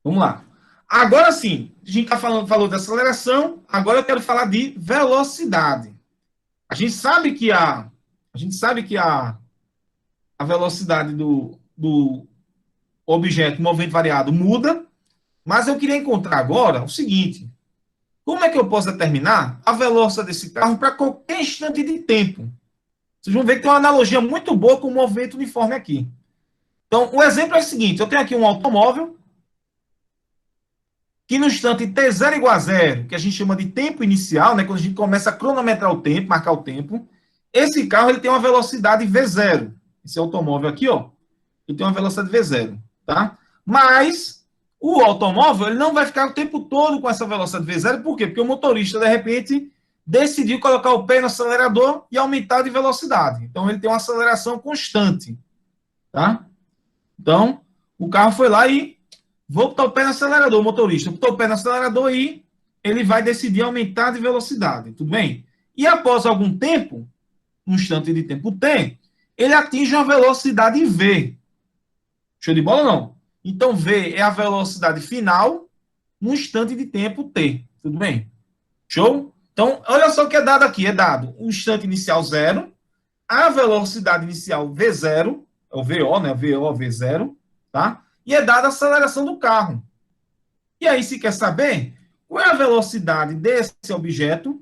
Vamos lá. Agora sim, a gente falou de aceleração, agora eu quero falar de velocidade. A gente sabe que a velocidade do objeto movimento variado muda, mas eu queria encontrar agora o seguinte: como é que eu posso determinar a velocidade desse carro para qualquer instante de tempo? Vocês vão ver que tem uma analogia muito boa com o movimento uniforme aqui. Então, o exemplo é o seguinte, eu tenho aqui um automóvel que no instante t0 igual a zero, que a gente chama de tempo inicial, né, quando a gente começa a cronometrar o tempo, marcar o tempo, esse carro ele tem uma velocidade V0. Esse automóvel aqui, ó, ele tem uma velocidade V0, tá? Mas o automóvel ele não vai ficar o tempo todo com essa velocidade V0, por quê? Porque o motorista, de repente, decidiu colocar o pé no acelerador e aumentar de velocidade. Então, ele tem uma aceleração constante, tá? Então, o carro foi lá e vou botar o pé no acelerador, o motorista botou o pé no acelerador e ele vai decidir aumentar de velocidade, tudo bem? E após algum tempo, um instante de tempo T, ele atinge uma velocidade V. Show de bola ou não? Então, V é a velocidade final no instante de tempo T, tudo bem? Show? Então, olha só o que é dado aqui, é dado o instante inicial 0, a velocidade inicial V0, é o VO, né? VO, V0, tá? E é dada a aceleração do carro. E aí, se quer saber qual é a velocidade desse objeto,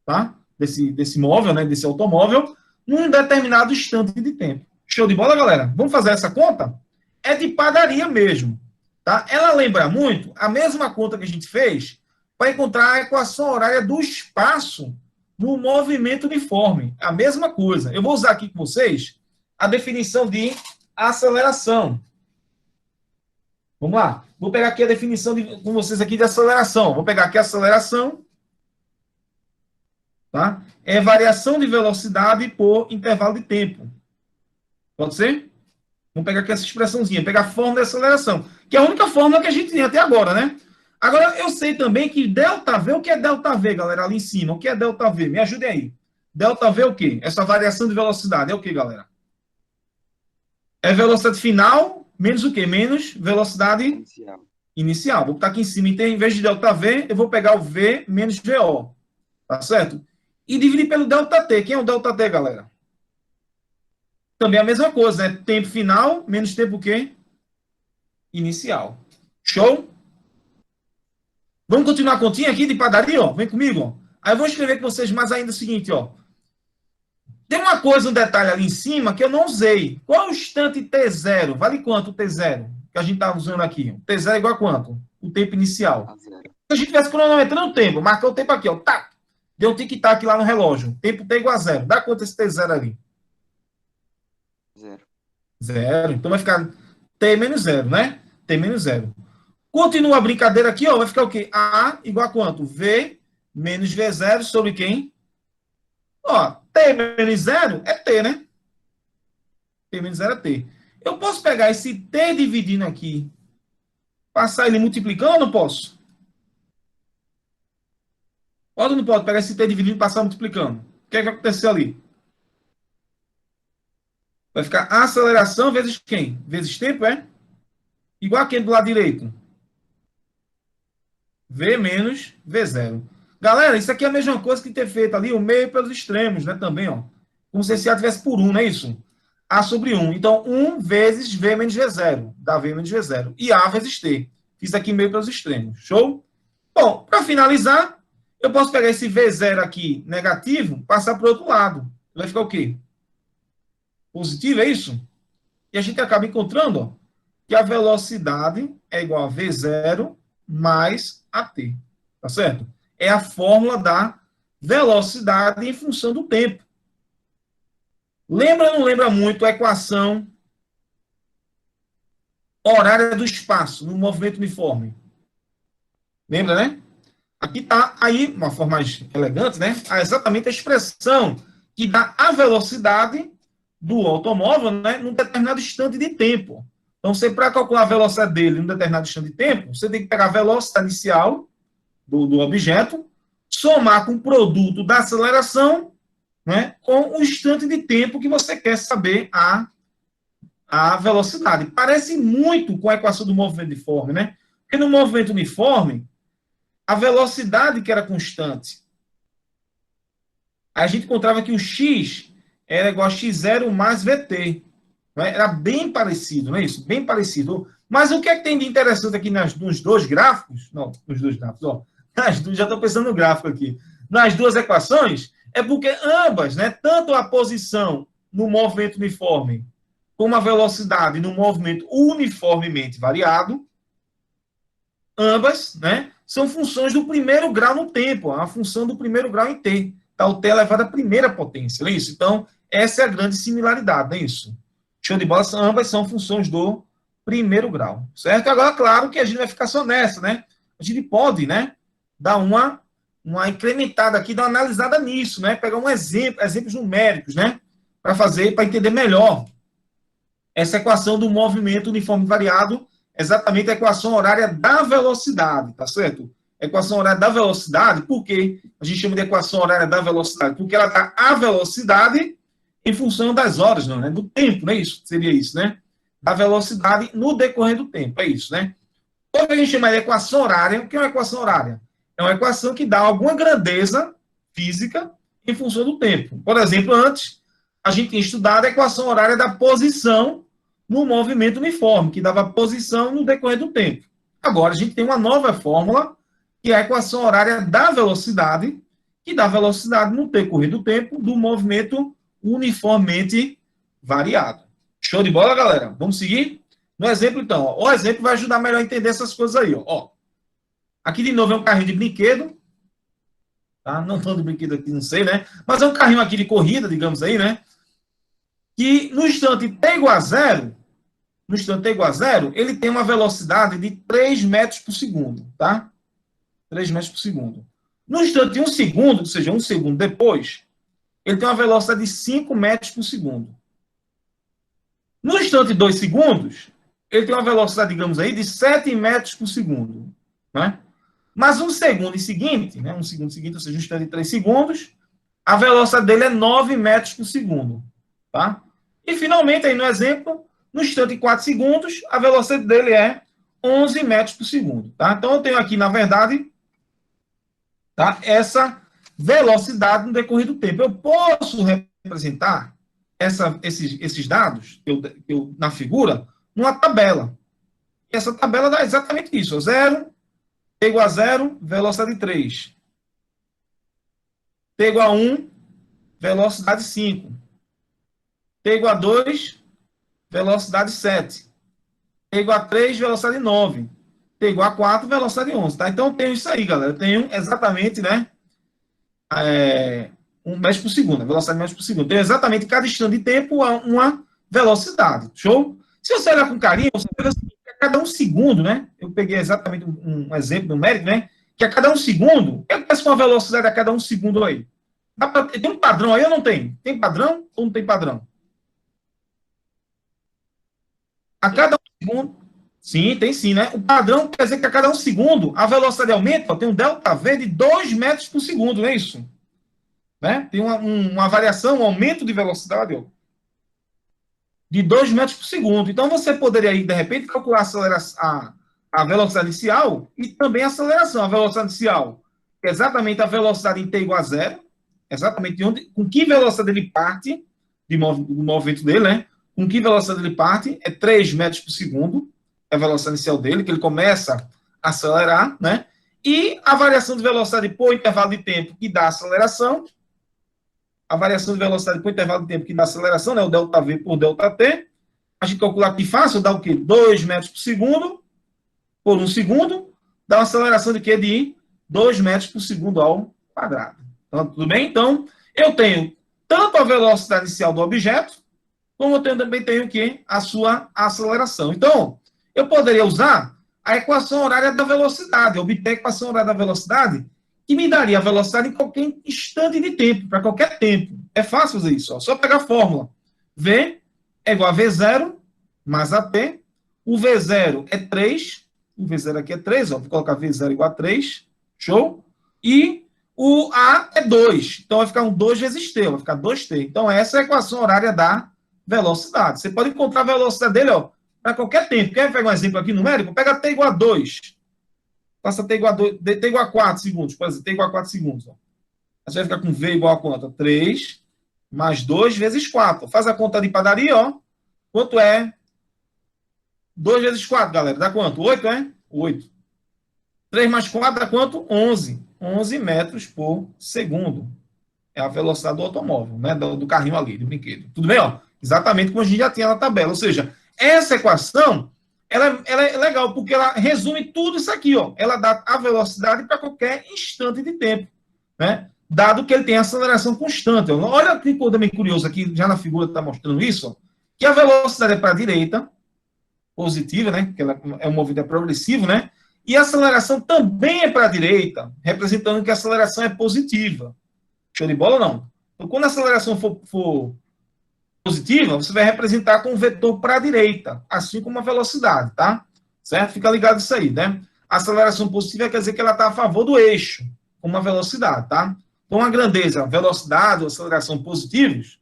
tá? Desse móvel, né? Desse automóvel, num determinado instante de tempo. Show de bola, galera? Vamos fazer essa conta? É de padaria mesmo, tá? Ela lembra muito a mesma conta que a gente fez para encontrar a equação horária do espaço no movimento uniforme. A mesma coisa. Eu vou usar aqui com vocês a definição de aceleração. Vamos lá. Vou pegar aqui a definição com vocês aqui de aceleração. Vou pegar aqui a aceleração. Tá? É variação de velocidade por intervalo de tempo. Pode ser? Vamos pegar aqui essa expressãozinha. Pegar a fórmula de aceleração. Que é a única fórmula que a gente tem até agora, né? Agora, eu sei também que ΔV, o que é ΔV, galera? Ali em cima, o que é ΔV? Me ajudem aí. ΔV é o quê? Essa variação de velocidade é o quê, galera? É velocidade final menos o quê? Menos velocidade inicial. Vou botar aqui em cima. Então, em vez de ΔV, eu vou pegar o V menos VO. Tá certo? E dividir pelo ΔT. Quem é o ΔT, galera? Também é a mesma coisa, né? Tempo final menos tempo o quê? Inicial. Show? Vamos continuar a continha aqui de padaria, ó. Vem comigo, ó. Aí eu vou escrever com vocês mais ainda o seguinte, ó. Tem uma coisa, um detalhe ali em cima que eu não usei. Qual é o instante T0? Vale quanto o T0? Que a gente está usando aqui. O T0 é igual a quanto? O tempo inicial. Se a gente tivesse cronometrando o tempo, marcar o tempo aqui, ó. Tá. Deu um tic-tac lá no relógio. Tempo T igual a 0. Dá quanto esse T0 ali? 0. 0. Então vai ficar T menos 0, né? T menos 0. Continua a brincadeira aqui, ó. Vai ficar o quê? A igual a quanto? V menos V0 sobre quem? Ó, T menos 0 é T, né? T menos 0 é T. Eu posso pegar esse T dividindo aqui, passar ele multiplicando ou não posso? Pode ou não pode pegar esse T dividindo e passar multiplicando? O que é que aconteceu ali? Vai ficar a aceleração vezes quem? Vezes tempo, é? Igual a quem do lado direito? V menos V0. Galera, isso aqui é a mesma coisa que ter feito ali o meio pelos extremos, né? Também, ó. Como se esse A tivesse por 1, não é isso? A sobre 1. Então, 1 vezes V menos V0. Dá V menos V0. E A vezes T. Fiz aqui meio pelos extremos. Show? Bom, para finalizar, eu posso pegar esse V0 aqui negativo, passar para o outro lado. Vai ficar o quê? Positivo, é isso? E a gente acaba encontrando, ó, que a velocidade é igual a V0 mais AT. Tá certo? É a fórmula da velocidade em função do tempo. Lembra ou não lembra muito a equação horária do espaço no movimento uniforme? Lembra, né? Aqui está aí, uma forma mais elegante, né? Exatamente a expressão que dá a velocidade do automóvel, né, num determinado instante de tempo. Então, você, para calcular a velocidade dele num determinado instante de tempo, você tem que pegar a velocidade inicial do objeto, somar com o produto da aceleração, né, com o instante de tempo que você quer saber a velocidade. Parece muito com a equação do movimento uniforme, né? Porque no movimento uniforme, a velocidade que era constante, a gente encontrava que o x era igual a x0 mais vt. Né? Era bem parecido, não é isso? Bem parecido. Mas o que é que tem de interessante aqui nos dois gráficos? Não, nos dois gráficos, ó. Já estou pensando no gráfico aqui. Nas duas equações, é porque ambas, né, tanto a posição no movimento uniforme como a velocidade no movimento uniformemente variado, ambas, né, são funções do primeiro grau no tempo, a função do primeiro grau em t. Tá, o t elevado à primeira potência, não é isso? Então, essa é a grande similaridade, não é isso? Show de bola, ambas são funções do primeiro grau, certo? Agora, claro que a gente vai ficar só nessa, né? A gente pode, né, dar uma incrementada aqui, dar uma analisada nisso, né? Pegar um exemplo, exemplos numéricos, né? Para fazer, para entender melhor essa equação do movimento uniforme variado, exatamente a equação horária da velocidade, tá certo? Equação horária da velocidade, por que a gente chama de equação horária da velocidade? Porque ela dá a velocidade em função das horas, não, né? Do tempo, não é isso? Seria isso, né? Da velocidade no decorrer do tempo, é isso, né? Ou a gente chama de equação horária. O que é uma equação horária? É uma equação que dá alguma grandeza física em função do tempo. Por exemplo, antes, a gente tinha estudado a equação horária da posição no movimento uniforme, que dava posição no decorrer do tempo. Agora, a gente tem uma nova fórmula, que é a equação horária da velocidade, que dá velocidade no decorrer do tempo do movimento uniformemente variado. Show de bola, galera? Vamos seguir? No exemplo, então, ó, o exemplo vai ajudar melhor a entender essas coisas aí, ó. Aqui, de novo, é um carrinho de brinquedo. Tá? Não estou de brinquedo aqui, não sei, né? Mas é um carrinho aqui de corrida, digamos aí, né? Que no instante t igual a zero, ele tem uma velocidade de 3 metros por segundo, tá? 3 metros por segundo. No instante 1 segundo, ou seja, 1 segundo depois, ele tem uma velocidade de 5 metros por segundo. No instante 2 segundos, ele tem uma velocidade, digamos aí, de 7 metros por segundo, né? Mas um segundo seguinte, né, ou seja, um instante de 3 segundos, a velocidade dele é 9 metros por segundo. Tá? E, finalmente, aí no exemplo, no instante 4 segundos, a velocidade dele é 11 metros por segundo. Tá? Então, eu tenho aqui, na verdade, tá, essa velocidade no decorrer do tempo. Eu posso representar esses dados na figura numa tabela. E essa tabela dá exatamente isso. 0... T igual a 0, velocidade 3. T igual a 1, velocidade 5. T igual a 2, velocidade 7. T igual a 3, velocidade 9. T igual a 4, velocidade 11. Tá? Então, eu tenho isso aí, galera. Eu tenho exatamente, né, 1 metro por segundo, velocidade metro por segundo. Tenho exatamente cada instante de tempo uma velocidade. Show? Se você olhar com carinho, você vê assim, a cada 1 segundo, né? Eu peguei exatamente um exemplo numérico, né? Que a cada 1 segundo, o que acontece com a velocidade a cada 1 segundo aí? Tem um padrão aí ou não tem? Tem padrão ou não tem padrão? A cada 1 segundo. Sim, tem sim, né? O padrão quer dizer que a cada 1 segundo a velocidade aumenta, ó, tem um ΔV de 2 metros por segundo, não é isso? Né? Tem uma variação, um aumento de velocidade, ó, de 2 metros por segundo. Então, você poderia, de repente, calcular a velocidade inicial e também a aceleração. A velocidade inicial é exatamente a velocidade em t igual a zero, exatamente com que velocidade ele parte, do movimento dele, né? Com que velocidade ele parte, é 3 metros por segundo, é a velocidade inicial dele, que ele começa a acelerar, né? E a variação de velocidade por intervalo de tempo que dá aceleração, a variação de velocidade por intervalo de tempo que dá aceleração, né, o ΔV por ΔT, a gente calcular aqui fácil, dá o quê? 2 metros por segundo, por 1 segundo, dá uma aceleração de quê? De 2 metros por segundo ao quadrado. Então, tudo bem? Então, eu tenho tanto a velocidade inicial do objeto, como eu também tenho o quê? A sua aceleração. Então, eu poderia usar a equação horária da velocidade, obter a equação horária da velocidade, que me daria a velocidade em qualquer instante de tempo, para qualquer tempo. É fácil fazer isso, ó. Só pegar a fórmula. V é igual a V0 mais AT. O V0 é 3. O V0 aqui é 3, ó. Vou colocar V0 igual a 3. Show? E o A é 2. Então, vai ficar um 2 vezes T. Vai ficar 2T. Então, essa é a equação horária da velocidade. Você pode encontrar a velocidade dele, ó, para qualquer tempo. Quer pegar um exemplo aqui numérico? Pega T igual a 2. Passa T igual a 2, T igual a 4 segundos. Por exemplo, T igual a 4 segundos. Ó. Você vai ficar com V igual a quanto? 3 mais 2 vezes 4. Faz a conta de padaria, ó. Quanto é? 2 vezes 4, galera. Dá quanto? 8, é? 8. 3 mais 4 dá quanto? 11. 11 metros por segundo. É a velocidade do automóvel, né? Do carrinho ali, do brinquedo. Tudo bem, ó? Exatamente como a gente já tinha na tabela. Ou seja, essa equação, ela é legal, porque ela resume tudo isso aqui, ó. Ela dá a velocidade para qualquer instante de tempo, né? Dado que ele tem aceleração constante. Olha que também curioso aqui, já na figura está mostrando isso, ó, que a velocidade é para a direita, positiva, né? Que ela é um movimento progressivo, né? E a aceleração também é para a direita, representando que a aceleração é positiva. Show de bola ou não? Então, quando a aceleração for positiva, você vai representar com um vetor para a direita, assim como a velocidade, tá? Certo? Fica ligado isso aí, né? A aceleração positiva quer dizer que ela está a favor do eixo, como a velocidade, tá? Então, a grandeza, a velocidade, a aceleração positivas,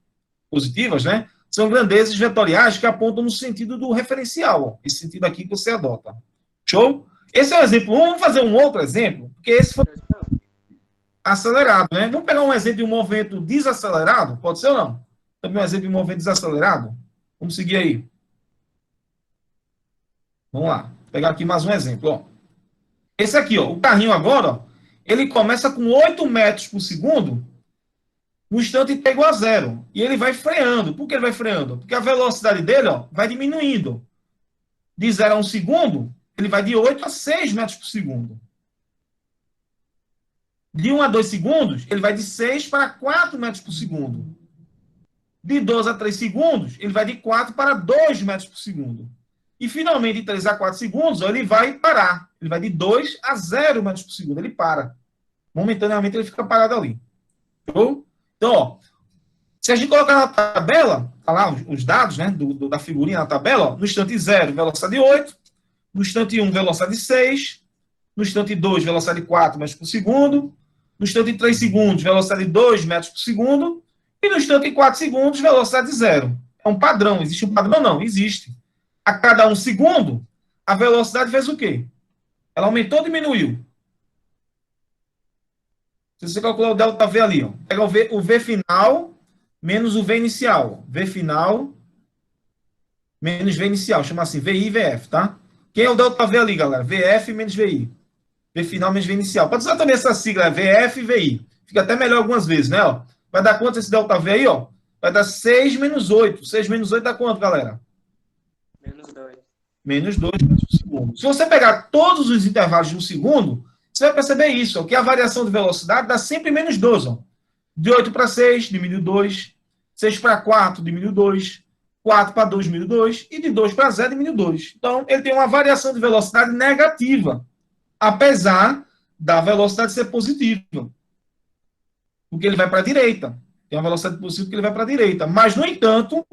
né? São grandezas vetoriais que apontam no sentido do referencial, ó, esse sentido aqui que você adota. Show? Esse é um exemplo. Vamos fazer um outro exemplo, porque esse foi acelerado, né? Vamos pegar um exemplo de um movimento desacelerado? Pode ser ou não? Também um exemplo de um movimento desacelerado? Vamos seguir aí. Vamos lá. Vou pegar aqui mais um exemplo, ó. Esse aqui, ó, o carrinho agora, ó, ele começa com 8 metros por segundo, no instante t igual a 0. E ele vai freando. Por que ele vai freando? Porque a velocidade dele, ó, vai diminuindo. De 0 a 1 segundo, ele vai de 8 a 6 metros por segundo. De 1 a 2 segundos, ele vai de 6 para 4 metros por segundo. De 2 a 3 segundos, ele vai de 4 para 2 metros por segundo. E, finalmente, de 3 a 4 segundos, ó, ele vai parar. Ele vai de 2 a 0 metros por segundo. Ele para. Momentaneamente, ele fica parado ali. Show? Então, ó, se a gente colocar na tabela, tá lá os dados, né, da figurinha na tabela, ó, no instante 0, velocidade 8, no instante 1, velocidade 6, no instante 2, velocidade 4 metros por segundo, no instante 3 segundos, velocidade 2 metros por segundo, e no instante 4 segundos, velocidade 0. É um padrão. Existe um padrão? Não, existe. A cada 1 segundo, a velocidade fez o quê? Ela aumentou ou diminuiu? Se você calcular o ΔV ali, ó, pega o V final menos o V inicial. V final menos V inicial. Chama assim, VI e VF, tá? Quem é o ΔV ali, galera? VF menos VI. V final menos V inicial. Pode usar também essa sigla, VF e VI. Fica até melhor algumas vezes, né? Ó. Vai dar quanto esse ΔV aí, ó? Vai dar 6 menos 8. 6 menos 8 dá quanto, galera? Menos 2. Menos 2 metros por segundo. Se você pegar todos os intervalos de um segundo, você vai perceber isso, ó, que a variação de velocidade dá sempre menos 2. Ó. De 8 para 6, diminuiu 2. 6 para 4, diminuiu 2. 4 para 2, diminuiu 2. E de 2 para 0, diminuiu 2. Então, ele tem uma variação de velocidade negativa, apesar da velocidade ser positiva. Porque ele vai para a direita. Tem uma velocidade positiva porque ele vai para a direita. Mas, no entanto,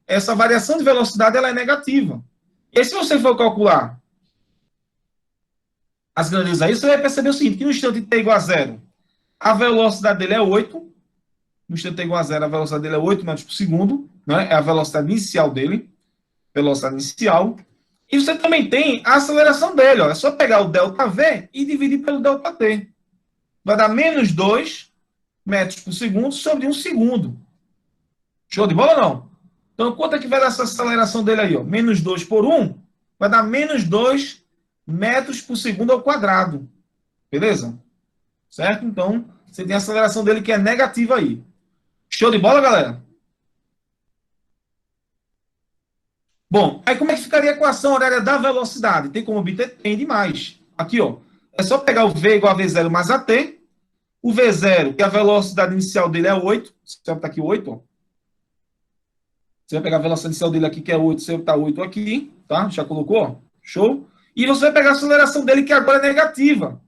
essa variação de velocidade ela é negativa. E aí, se você for calcular as grandezas aí, você vai perceber o seguinte, que no instante t igual a 0, a velocidade dele é 8. No instante t igual a 0, a velocidade dele é 8 metros por segundo. Né? É a velocidade inicial dele. Velocidade inicial. E você também tem a aceleração dele. Ó. É só pegar o ΔV e dividir pelo ΔT. Vai dar menos 2 metros por segundo sobre 1 segundo. Show de bola ou não? Então, quanto é que vai dar essa aceleração dele aí? Ó? Menos 2 por 1 vai dar menos 2 metros por segundo ao quadrado. Beleza? Certo? Então, você tem a aceleração dele que é negativa aí. Show de bola, galera? Bom, aí como é que ficaria a equação horária da velocidade? Tem como obter? Tem demais. Aqui, ó. É só pegar o V igual a V0 mais AT. O V0, que a velocidade inicial dele é 8. Você vai botar aqui 8, ó. Você vai pegar a velocidade inicial dele aqui, que é 8. Você vai botar 8 aqui, tá? Já colocou? Ó. Show? E você vai pegar a aceleração dele, que agora é negativa.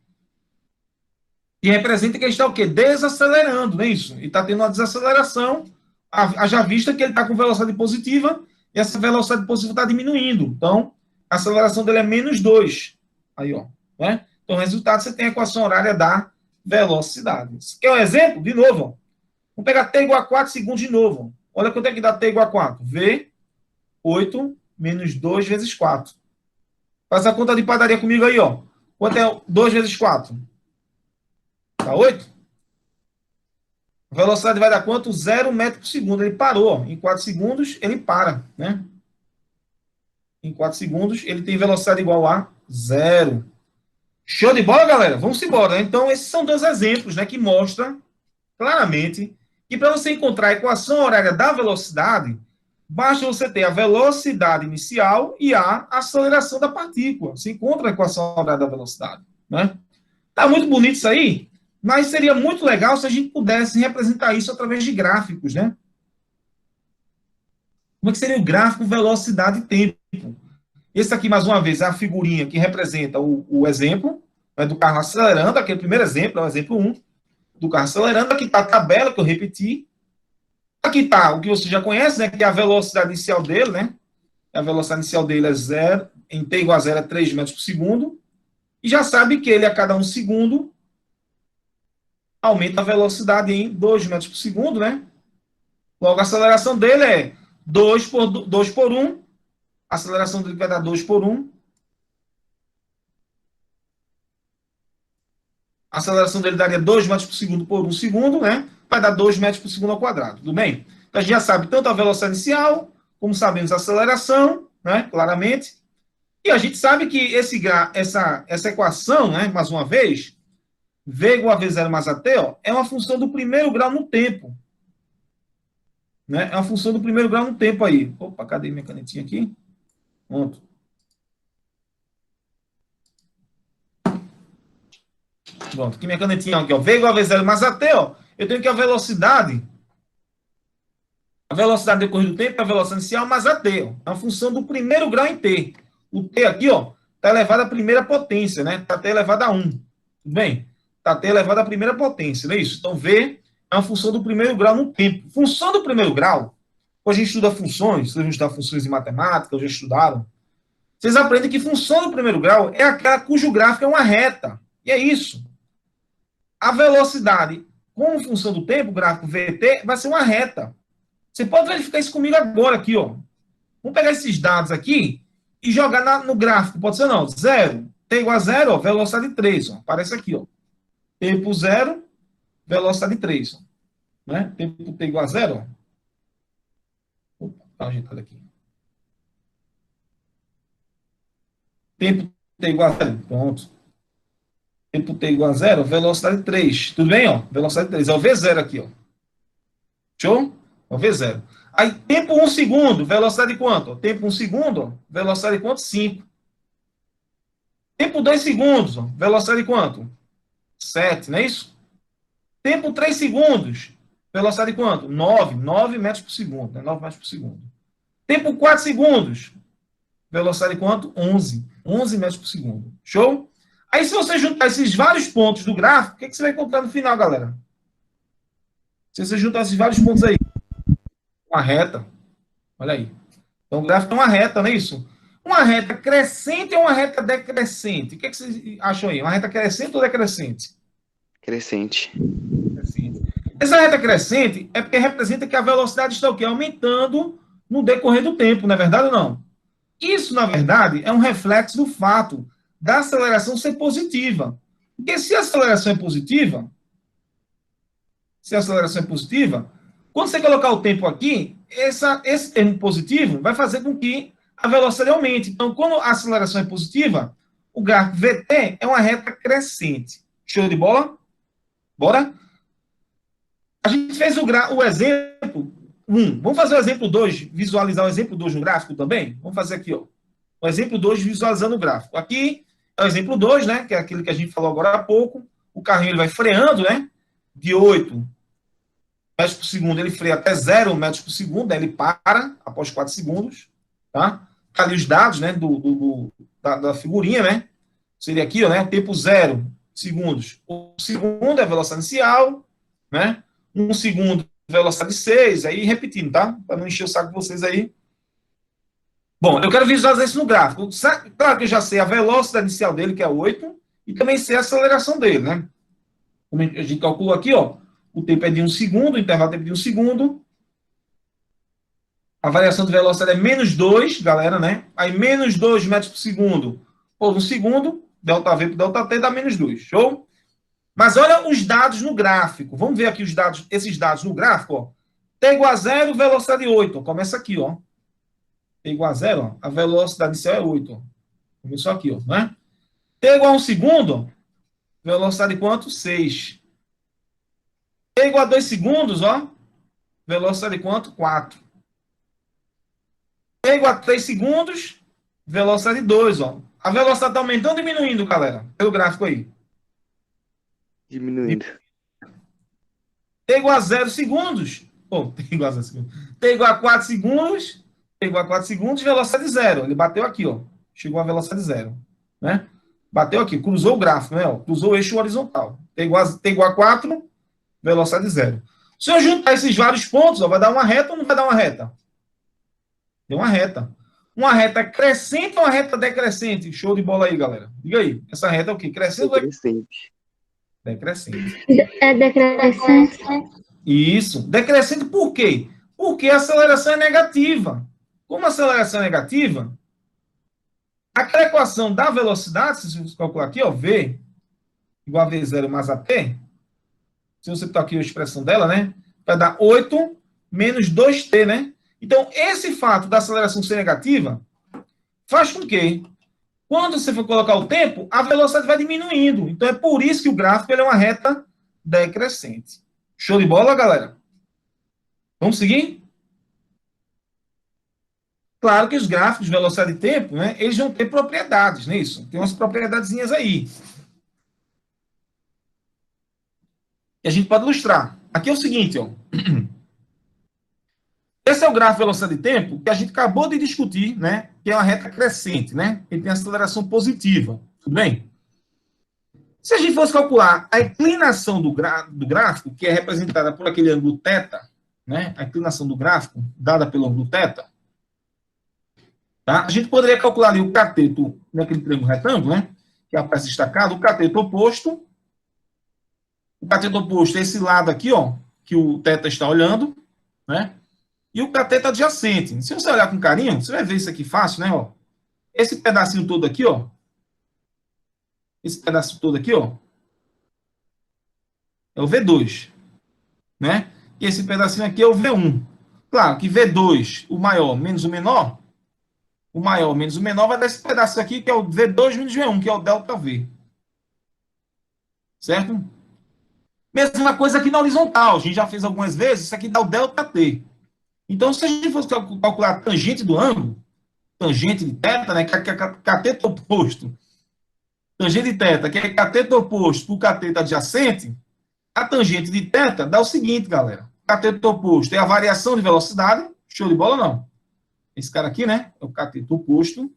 E representa que ele está o quê? Desacelerando, não é isso? Ele está tendo uma desaceleração, haja vista que ele está com velocidade positiva, e essa velocidade positiva está diminuindo. Então, a aceleração dele é menos 2. Aí, ó. Né? Então, o resultado, você tem a equação horária da velocidade. Isso quer um exemplo? De novo, ó. Vamos pegar t igual a 4 segundos de novo. Ó. Olha quanto é que dá t igual a 4. V, 8 menos 2 vezes 4. Faz a conta de padaria comigo aí, ó. Quanto é 2 vezes 4? Dá 8? A velocidade vai dar quanto? 0 metro por segundo. Ele parou. Ó. Em 4 segundos, ele para. Né? Em 4 segundos, ele tem velocidade igual a 0. Show de bola, galera? Vamos embora. Né? Então, esses são 2 exemplos, né, que mostram claramente que para você encontrar a equação horária da velocidade, basta você ter a velocidade inicial e a aceleração da partícula. Se encontra a equação da velocidade. Né? Tá muito bonito isso aí, mas seria muito legal se a gente pudesse representar isso através de gráficos, né? Como é que seria o gráfico velocidade e tempo? Esse aqui, mais uma vez, é a figurinha que representa o exemplo, né, do carro acelerando, aquele primeiro exemplo, é o exemplo 1, do carro acelerando. Aqui está a tabela que eu repeti. Aqui está o que você já conhece, né, que é a velocidade inicial dele, né? A velocidade inicial dele é 0, em t igual a 0 é 3 metros por segundo. E já sabe que ele, a cada 1 segundo, aumenta a velocidade em 2 metros por segundo, né? Logo, a aceleração dele é 2 por 1. A aceleração dele vai dar 2 por 1. A aceleração dele daria 2 metros por segundo por 1 segundo, né? Vai dar 2 metros por segundo ao quadrado, tudo bem? Então, a gente já sabe tanto a velocidade inicial, como sabemos a aceleração, né? Claramente. E a gente sabe que essa equação, né? Mais uma vez, V igual a V0 mais AT, ó, é uma função do primeiro grau no tempo. Né? É uma função do primeiro grau no tempo aí. Opa, cadê minha canetinha aqui? Pronto. Pronto, aqui minha canetinha aqui, ó. V igual a V0 mais AT, ó. Eu tenho que a velocidade decorrida do tempo é a velocidade inicial mais AT, ó. É uma função do primeiro grau em T. O T aqui, ó, está elevado à primeira potência, né? Está T elevado a 1. Tudo bem? Está T elevado à primeira potência, não é isso? Então, V é uma função do primeiro grau no tempo. Função do primeiro grau, quando a gente estuda funções, vocês vão estudar funções em matemática, já estudaram, vocês aprendem que função do primeiro grau é aquela cujo gráfico é uma reta. E é isso. A velocidade, como função do tempo, o gráfico VT, vai ser uma reta. Você pode verificar isso comigo agora aqui, ó. Vamos pegar esses dados aqui e jogar no gráfico. Pode ser não. 0. T igual a 0, ó, velocidade 3. Ó. Aparece aqui, ó. Tempo 0, velocidade 3. Ó. Né? Tempo T igual a 0, ó. Opa, tá ajeitado aqui. Tempo T igual a 0. Pronto. Tempo T igual a 0, velocidade 3. Tudo bem, ó? Velocidade 3. É o V0 aqui, ó. Show? É o V0. Aí, tempo 1 segundo, velocidade quanto? Tempo 1 segundo, velocidade quanto? 5. Tempo 2 segundos, velocidade quanto? 7, não é isso? Tempo 3 segundos, velocidade quanto? 9 metros por segundo, né? 9 metros por segundo. Tempo 4 segundos, velocidade quanto? 11 metros por segundo. Show? Aí, se você juntar esses vários pontos do gráfico, o que você vai encontrar no final, galera? Se você juntar esses vários pontos aí, uma reta. Olha aí. Então, o gráfico é uma reta, não é isso? Uma reta crescente ou uma reta decrescente? O que vocês acham aí? Uma reta crescente ou decrescente? Crescente. Crescente. Essa reta crescente é porque representa que a velocidade está o quê? Aumentando no decorrer do tempo, não é verdade ou não? Isso, na verdade, é um reflexo do fato da aceleração ser positiva. Porque se a aceleração é positiva, quando você colocar o tempo aqui, esse termo positivo vai fazer com que a velocidade aumente. Então, quando a aceleração é positiva, o gráfico VT é uma reta crescente. Show de bola? Bora? A gente fez o exemplo 1. Vamos fazer o exemplo 2, visualizar o exemplo 2 no gráfico também? Vamos fazer aqui, ó. O exemplo 2 visualizando o gráfico. Aqui é o exemplo 2, né? Que é aquilo que a gente falou agora há pouco. O carrinho ele vai freando, né? De 8 metros por segundo, ele freia até 0 metros por segundo, aí ele para após 4 segundos, tá? Fica ali os dados, né, da figurinha, né? Seria aqui, ó, né, tempo 0 segundos. O segundo é a velocidade inicial, né? 1 segundo, velocidade 6, aí repetindo, tá? Para não encher o saco de vocês aí. Bom, eu quero visualizar isso no gráfico. Claro que eu já sei a velocidade inicial dele, que é 8, e também sei a aceleração dele, né? Como a gente calcula aqui, ó, o tempo é de 1 segundo, o intervalo é de 1 segundo. A variação de velocidade é menos 2, galera, né? Aí menos 2 metros por segundo por 1 segundo, delta V por delta T dá menos 2, show? Mas olha os dados no gráfico. Vamos ver aqui esses dados no gráfico, ó. T igual a 0, velocidade 8. Ó. Começa aqui, ó. T igual a 0, ó. A velocidade inicial é 8, ó. Começou aqui, ó, né? T igual a 1 segundo, ó. Velocidade quanto? 6. T igual a 2 segundos, ó. Velocidade quanto? 4. T igual a 3 segundos, velocidade 2, ó. A velocidade está aumentando ou diminuindo, galera? Pelo gráfico aí. Diminuindo. T igual a 0 segundos. Pô, T igual a 0 segundos. T igual a 4 segundos. T igual a 4 segundos, velocidade 0. Ele bateu aqui, ó. Chegou a velocidade 0. Né? Bateu aqui, cruzou o gráfico, né? Ó, cruzou o eixo horizontal. T igual a 4, velocidade 0. Se eu juntar esses vários pontos, ó, vai dar uma reta ou não vai dar uma reta? Deu uma reta. Uma reta crescente ou uma reta decrescente? Show de bola aí, galera. Diga aí. Essa reta é o quê? Crescente ou Decrescente. decrescente? É decrescente. Isso. Decrescente por quê? Porque a aceleração é negativa. Como a aceleração é negativa, aquela equação da velocidade, se você calcular aqui, ó, V igual a V0 mais AT, se você botar aqui a expressão dela, né, vai dar 8 menos 2T, né? Então, esse fato da aceleração ser negativa faz com que, quando você for colocar o tempo, a velocidade vai diminuindo. Então, é por isso que o gráfico ele é uma reta decrescente. Show de bola, galera? Vamos seguir? Claro que os gráficos de velocidade e tempo, né, eles vão ter propriedades, não é isso? Tem umas propriedadezinhas aí. E a gente pode ilustrar. Aqui é o seguinte, ó. Esse é o gráfico de velocidade e tempo que a gente acabou de discutir, né? Que é uma reta crescente, né? Ele tem aceleração positiva. Tudo bem? Se a gente fosse calcular a inclinação do gráfico, que é representada por aquele ângulo θ, né? A inclinação do gráfico, dada pelo ângulo θ, tá? A gente poderia calcular ali o cateto naquele triângulo retângulo, né? Que é a peça destacada, o cateto oposto. O cateto oposto é esse lado aqui, ó, que o θ está olhando, né? E o cateto adjacente. Se você olhar com carinho, você vai ver isso aqui fácil, né? Ó. Esse pedacinho todo aqui, ó. Esse pedacinho todo aqui, ó. É o V2. Né? E esse pedacinho aqui é o V1. Claro que V2, o maior menos o menor, o maior menos o menor vai dar esse pedaço aqui, que é o V2 menos V1, que é o ΔV. Certo? Mesma coisa aqui na horizontal. A gente já fez algumas vezes. Isso aqui dá o ΔT. Então, se a gente fosse calcular a tangente do ângulo, tangente de θ, né, que é cateto oposto, tangente de θ, que é cateto oposto para o cateto adjacente, a tangente de θ dá o seguinte, galera. Cateto oposto é a variação de velocidade. Show de bola ou não? Esse cara aqui, né, é o cateto oposto.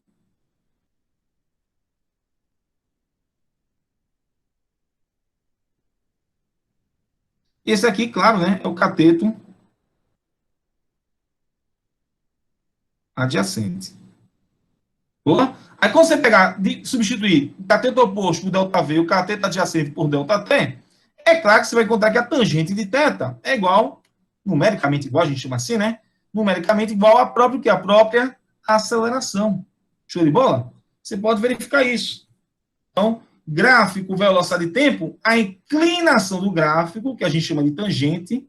Esse aqui, claro, né, é o cateto adjacente. Boa? Aí, quando você pegar, substituir o cateto oposto por ΔV e o cateto adjacente por ΔT, é claro que você vai encontrar que a tangente de θ é igual, numericamente igual, a gente chama assim, né? Numericamente igual a própria aceleração. Show de bola? Você pode verificar isso. Então, gráfico, velocidade e tempo, a inclinação do gráfico, que a gente chama de tangente,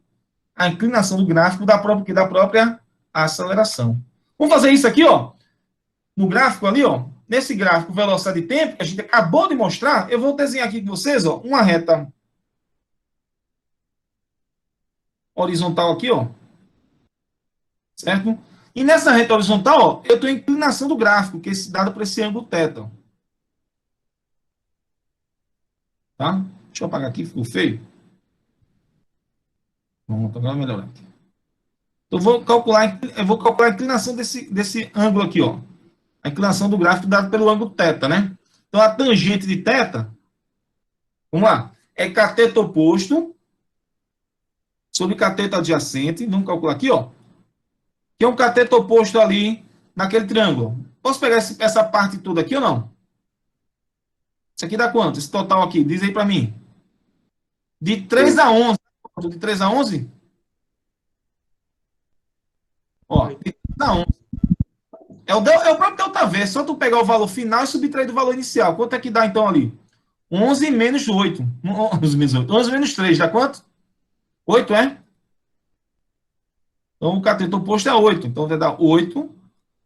a inclinação do gráfico da própria aceleração. Vamos fazer isso aqui, ó. No gráfico ali, ó, nesse gráfico velocidade e tempo, que a gente acabou de mostrar, eu vou desenhar aqui com vocês, ó, uma reta horizontal aqui, ó. Certo? E nessa reta horizontal, ó, eu tenho a inclinação do gráfico, que é dado por esse ângulo θ. Tá? Deixa eu apagar aqui, ficou feio. Vamos agora melhorar aqui. Então, eu vou calcular a inclinação desse ângulo aqui, ó. A inclinação do gráfico dado pelo ângulo θ, né? Então, a tangente de θ, vamos lá, é cateto oposto sobre cateto adjacente. Vamos calcular aqui, ó. Que é um cateto oposto ali naquele triângulo. Posso pegar essa parte toda aqui ou não? Isso aqui dá quanto? Esse total aqui, diz aí para mim. De 3 a 11. De 3 a 11? Ó, de 3 a 11. É o próprio ΔV, é só tu pegar o valor final e subtrair do valor inicial. Quanto é que dá, então, ali? 11 menos 8. 11 menos 8. 11 menos 3, dá quanto? 8, é? Então, o cateto oposto é 8. Então, vai dar 8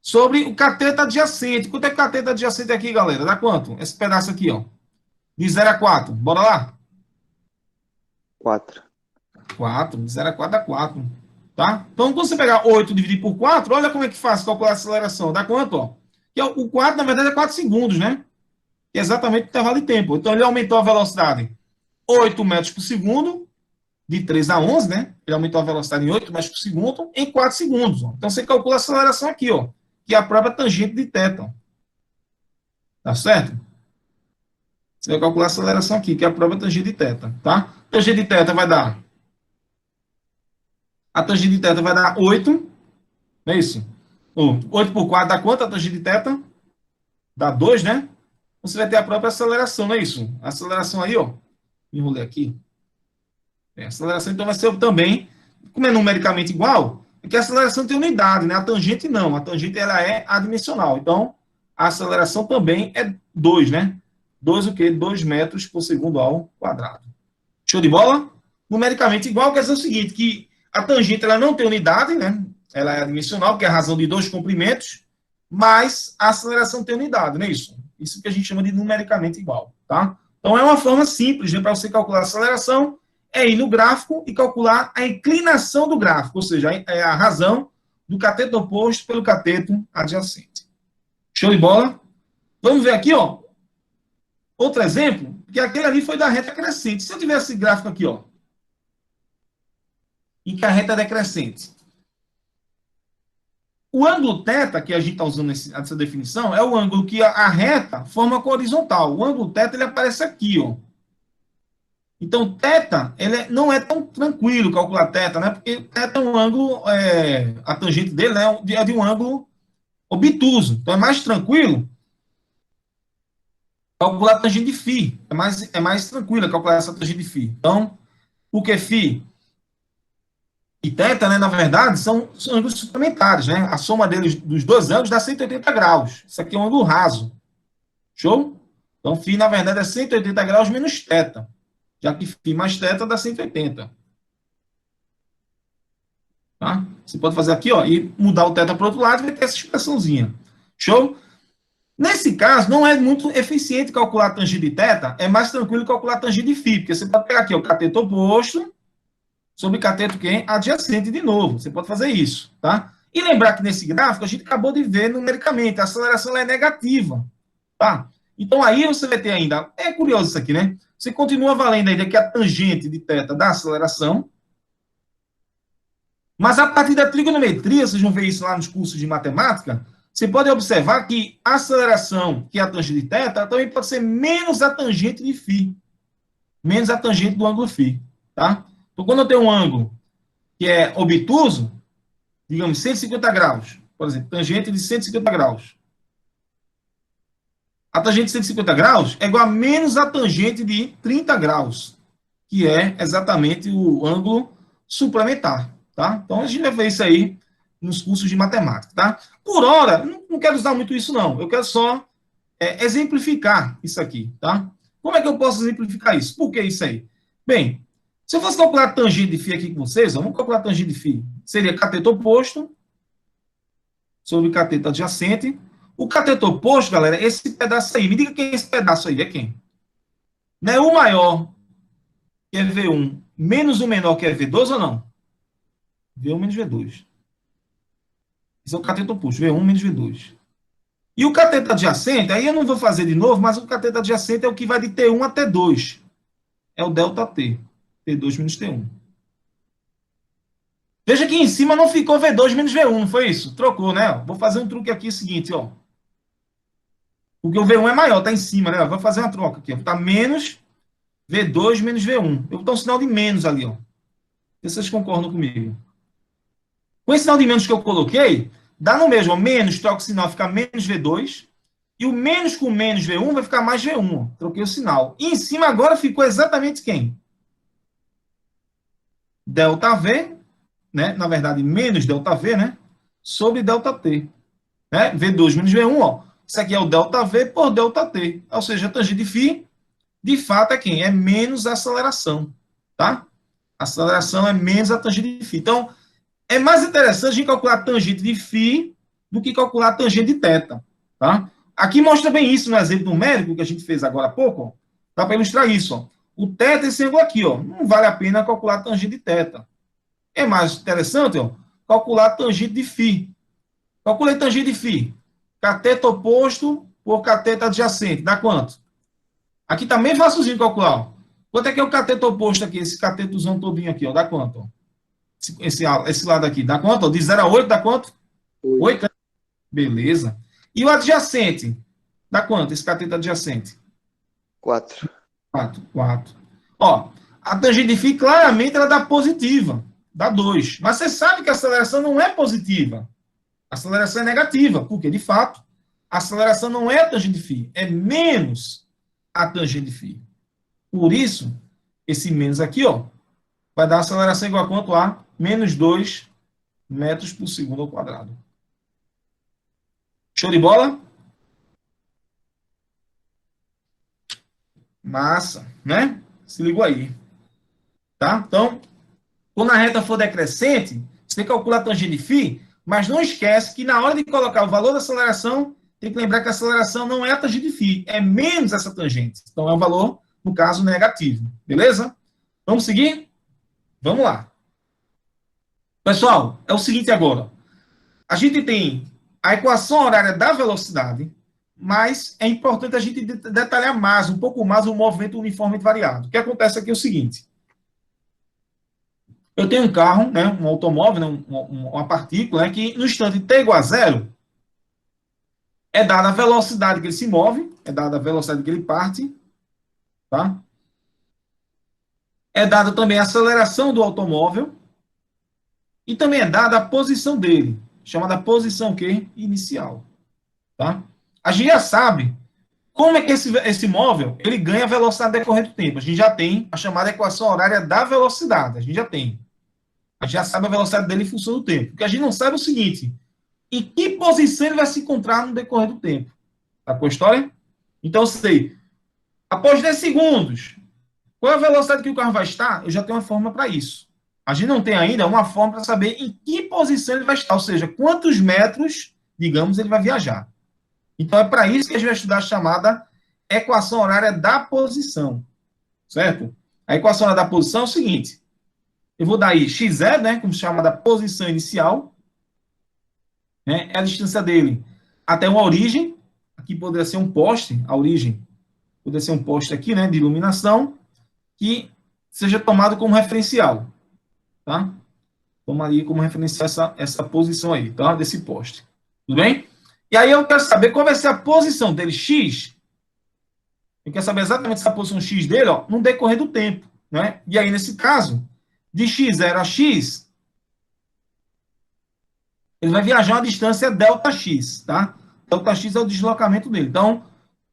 sobre o cateto adjacente. Quanto é que o cateto adjacente aqui, galera? Dá quanto? Esse pedaço aqui, ó. De 0 a 4. Bora lá? 4. 4. De 0 a 4 dá 4. Tá? Então, quando você pegar 8 e dividir por 4, olha como é que faz calcular a aceleração. Dá quanto? Ó? Que o 4, na verdade, é 4 segundos, né? Que é exatamente o intervalo de tempo. Então, ele aumentou a velocidade 8 metros por segundo, de 3 a 11, né? Ele aumentou a velocidade em 8 metros por segundo em 4 segundos. Ó. Então, você calcula a aceleração aqui, ó, que é a própria tangente de θ. Ó. Tá certo? Você vai calcular a aceleração aqui, que é a própria tangente de θ. Tá? Tangente de θ vai dar... A tangente de θ vai dar 8, não é isso? 8 por 4 dá quanto a tangente de θ? Dá 2, né? Você vai ter a própria aceleração, não é isso? A aceleração aí, ó. Me enrolei aqui. A aceleração, então, vai ser também, como é numericamente igual, é que a aceleração tem unidade, né? A tangente não. A tangente, ela é adimensional. Então, a aceleração também é 2, né? 2 o quê? 2 metros por segundo ao quadrado. Show de bola? Numericamente igual, quer dizer o seguinte, que a tangente, ela não tem unidade, né? Ela é adimensional, que é a razão de 2 comprimentos, mas a aceleração tem unidade, não é isso? Isso que a gente chama de numericamente igual, tá? Então, é uma forma simples, né, para você calcular a aceleração, é ir no gráfico e calcular a inclinação do gráfico, ou seja, é a razão do cateto oposto pelo cateto adjacente. Show de bola? Vamos ver aqui, ó, outro exemplo, que aquele ali foi da reta crescente. Se eu tivesse esse gráfico aqui, ó, em que a reta é decrescente, o ângulo θ, que a gente está usando essa definição, é o ângulo que a reta forma com a horizontal. O ângulo θ, ele aparece aqui, ó. Então, θ, ele não é tão tranquilo calcular θ, né? Porque θ é um ângulo, a tangente dele, né, é de um ângulo obtuso. Então, é mais tranquilo calcular a tangente de φ. É mais tranquilo calcular essa tangente de φ. Então, o que φ e θ, né, na verdade, são ângulos suplementares, né? A soma deles, dos dois ângulos, dá 180 graus. Isso aqui é um ângulo raso. Show? Então, φ, na verdade, é 180 graus menos θ. Já que φ mais θ dá 180. Tá? Você pode fazer aqui, ó, e mudar o θ para o outro lado e vai ter essa expressãozinha. Show? Nesse caso, não é muito eficiente calcular a tangente de θ, é mais tranquilo calcular a tangente de φ, porque você pode pegar aqui o cateto oposto sobre cateto quem? Adjacente de novo. Você pode fazer isso, tá? E lembrar que nesse gráfico a gente acabou de ver numericamente, a aceleração é negativa, tá? Então aí você vai ter ainda, é curioso isso aqui, né? Você continua valendo ainda que a tangente de θ dá aceleração, mas a partir da trigonometria, vocês vão ver isso lá nos cursos de matemática, você pode observar que a aceleração, que é a tangente de θ, também pode ser menos a tangente de φ, menos a tangente do ângulo φ, tá? Então, quando eu tenho um ângulo que é obtuso, digamos 150 graus, por exemplo, tangente de 150 graus. A tangente de 150 graus é igual a menos a tangente de 30 graus, que é exatamente o ângulo suplementar, tá? Então, a gente vai ver isso aí nos cursos de matemática, tá? Por hora, não quero usar muito isso, não. Eu quero só exemplificar isso aqui, tá? Como é que eu posso exemplificar isso? Por que isso aí? Bem, se eu fosse calcular a tangente de φ aqui com vocês, vamos calcular a tangente de φ. Seria cateto oposto sobre cateto adjacente. O cateto oposto, galera, esse pedaço aí. Me diga quem é esse pedaço aí. É quem? Não é o maior, que é V1, menos o menor, que é V2 ou não? V1 menos V2. Esse é o cateto oposto. V1 menos V2. E o cateto adjacente, aí eu não vou fazer de novo, mas o cateto adjacente é o que vai de T1 a T2. É o ΔT. V2 menos T1. Veja que em cima não ficou V2 menos V1, não foi isso? Trocou, né? Vou fazer um truque aqui, seguinte, ó. Porque o V1 é maior, tá em cima, né? Vou fazer uma troca aqui, ó. Tá menos V2 menos V1. Eu vou dar um sinal de menos ali, ó. Vocês concordam comigo? Com esse sinal de menos que eu coloquei, dá no mesmo, ó. Menos, troca o sinal, fica menos V2. E o menos com menos V1 vai ficar mais V1, ó. Troquei o sinal. E em cima agora ficou exatamente quem? ΔV, né? Na verdade, menos ΔV, né? Sobre ΔT. Né? V2 menos V1, ó. Isso aqui é o ΔV por ΔT. Ou seja, a tangente de φ, de fato, é quem? É menos a aceleração. Tá? A aceleração é menos a tangente de φ. Então, é mais interessante a gente calcular a tangente de φ do que calcular a tangente de θ. Tá? Aqui mostra bem isso no exemplo numérico que a gente fez agora há pouco. Dá para ilustrar isso, ó. O θ é esse ângulo aqui, ó. Não vale a pena calcular a tangente de θ. é mais interessante, ó, calcular tangente de φ. Calculei tangente de φ. Cateto oposto por cateto adjacente. Dá quanto? Aqui também é facilzinho de calcular. Ó. Quanto é que é o cateto oposto aqui? Esse catetozão todinho aqui, ó. Dá quanto? Ó? Esse lado aqui. Dá quanto? Ó? De 0 a 8, dá quanto? 8. Beleza. E o adjacente? Dá quanto? Esse cateto adjacente? 4. 4. Ó, a tangente de φ, claramente, ela dá positiva. Dá 2. Mas você sabe que a aceleração não é positiva. A aceleração é negativa. Porque, de fato, a aceleração não é a tangente de φ. É menos a tangente de φ. Por isso, esse menos aqui, ó, vai dar aceleração igual a quanto? A menos 2 metros por segundo ao quadrado. Show de bola? Massa, né? Se ligou aí. Tá? Então, quando a reta for decrescente, você calcula a tangente de φ, mas não esquece que na hora de colocar o valor da aceleração, tem que lembrar que a aceleração não é a tangente de φ, é menos essa tangente. Então, é um valor, no caso, negativo. Beleza? Vamos seguir? Vamos lá. Pessoal, é o seguinte agora. A gente tem a equação horária da velocidade, mas é importante a gente detalhar mais, um pouco mais, o movimento uniformemente variado. O que acontece aqui é o seguinte. Eu tenho um carro, né, um automóvel, né, uma partícula, né, que no instante t igual a 0, é dada a velocidade que ele se move, é dada a velocidade que ele parte, tá? É dada também a aceleração do automóvel e também é dada a posição dele, chamada posição quê? Inicial, tá? A gente já sabe como é que esse móvel ele ganha velocidade decorrer do tempo. A gente já tem a chamada equação horária da velocidade, a gente já tem. A gente já sabe a velocidade dele em função do tempo. O que a gente não sabe é o seguinte: em que posição ele vai se encontrar no decorrer do tempo. Tá com a história? Então, eu sei, após 10 segundos, qual é a velocidade que o carro vai estar? Eu já tenho uma fórmula para isso. A gente não tem ainda uma forma para saber em que posição ele vai estar, ou seja, quantos metros, digamos, ele vai viajar. Então, é para isso que a gente vai estudar a chamada equação horária da posição. Certo? A equação horária da posição é o seguinte: eu vou dar aí x0, né, como se chama da posição inicial, né, é a distância dele até uma origem, aqui poderia ser um poste, a origem poderia ser um poste aqui, né, de iluminação, que seja tomado como referencial, tá? Tomaria como referencial essa posição aí, tá, desse poste. Tudo bem? E aí eu quero saber qual vai ser a posição dele, x. Eu quero saber exatamente essa posição x dele, ó, no decorrer do tempo, né? E aí, nesse caso, de x0 a x, ele vai viajar uma distância ΔX, tá? ΔX é o deslocamento dele. Então,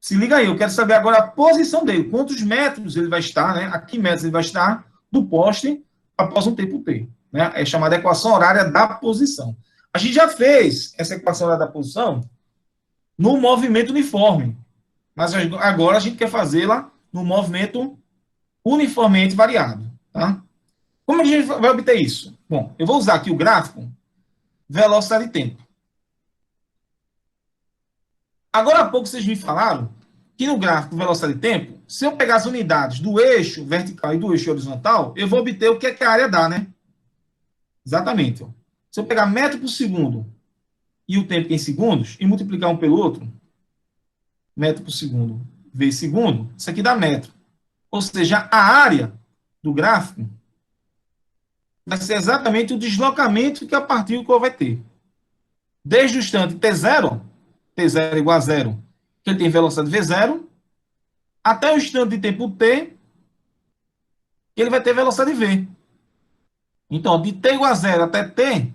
se liga aí, eu quero saber agora a posição dele, quantos metros ele vai estar, né? A que metros ele vai estar do poste após um tempo t, né? É chamada equação horária da posição. A gente já fez essa equação horária da posição no movimento uniforme, mas agora a gente quer fazê-la no movimento uniformemente variado, tá? Como a gente vai obter isso? Bom, eu vou usar aqui o gráfico velocidade e tempo. Agora há pouco vocês me falaram que no gráfico velocidade e tempo, se eu pegar as unidades do eixo vertical e do eixo horizontal, eu vou obter o que é que a área dá, né? Exatamente. Ó. Se eu pegar metro por segundo e o tempo em segundos e multiplicar um pelo outro, metro por segundo vezes segundo, isso aqui dá metro. Ou seja, a área do gráfico vai ser exatamente o deslocamento que a partícula vai ter. Desde o instante t0 igual a 0, que ele tem velocidade v0, até o instante de tempo t, que ele vai ter velocidade v. Então, de t igual a 0 até t,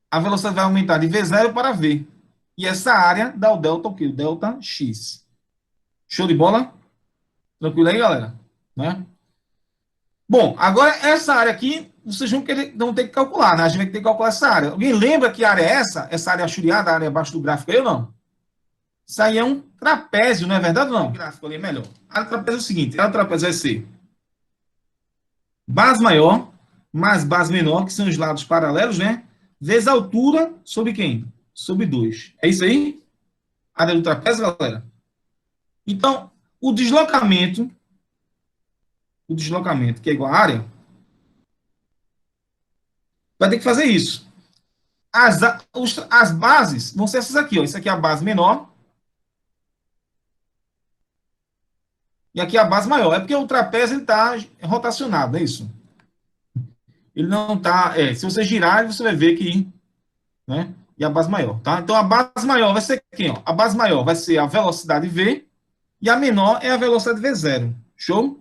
a velocidade vai aumentar de v0 para v. E essa área dá o delta, o quê? O delta x. Show de bola? Tranquilo aí, galera? Né? Bom, agora essa área aqui, vocês vão ter que calcular, né? A gente vai ter que calcular essa área. Alguém lembra que área é essa? Essa área achuriada, a área abaixo do gráfico aí ou não? Isso aí é um trapézio, não é verdade ou não? O gráfico ali é melhor. A área do trapézio é o seguinte, a área do trapézio vai ser base maior mais base menor, que são os lados paralelos, né? Vezes a altura sobre quem? Sobre 2. É isso aí? A área do trapézio, galera? Então, o deslocamento, que é igual a área, Vai ter que fazer isso. As bases vão ser essas aqui, ó. Isso aqui é a base menor. E aqui é a base maior. É porque o trapézio está rotacionado, é isso. Ele não está... se você girar, você vai ver que... Né? E a base maior, tá? Então, a base maior vai ser quem? Ó? A base maior vai ser a velocidade V e a menor é a velocidade V0. Show?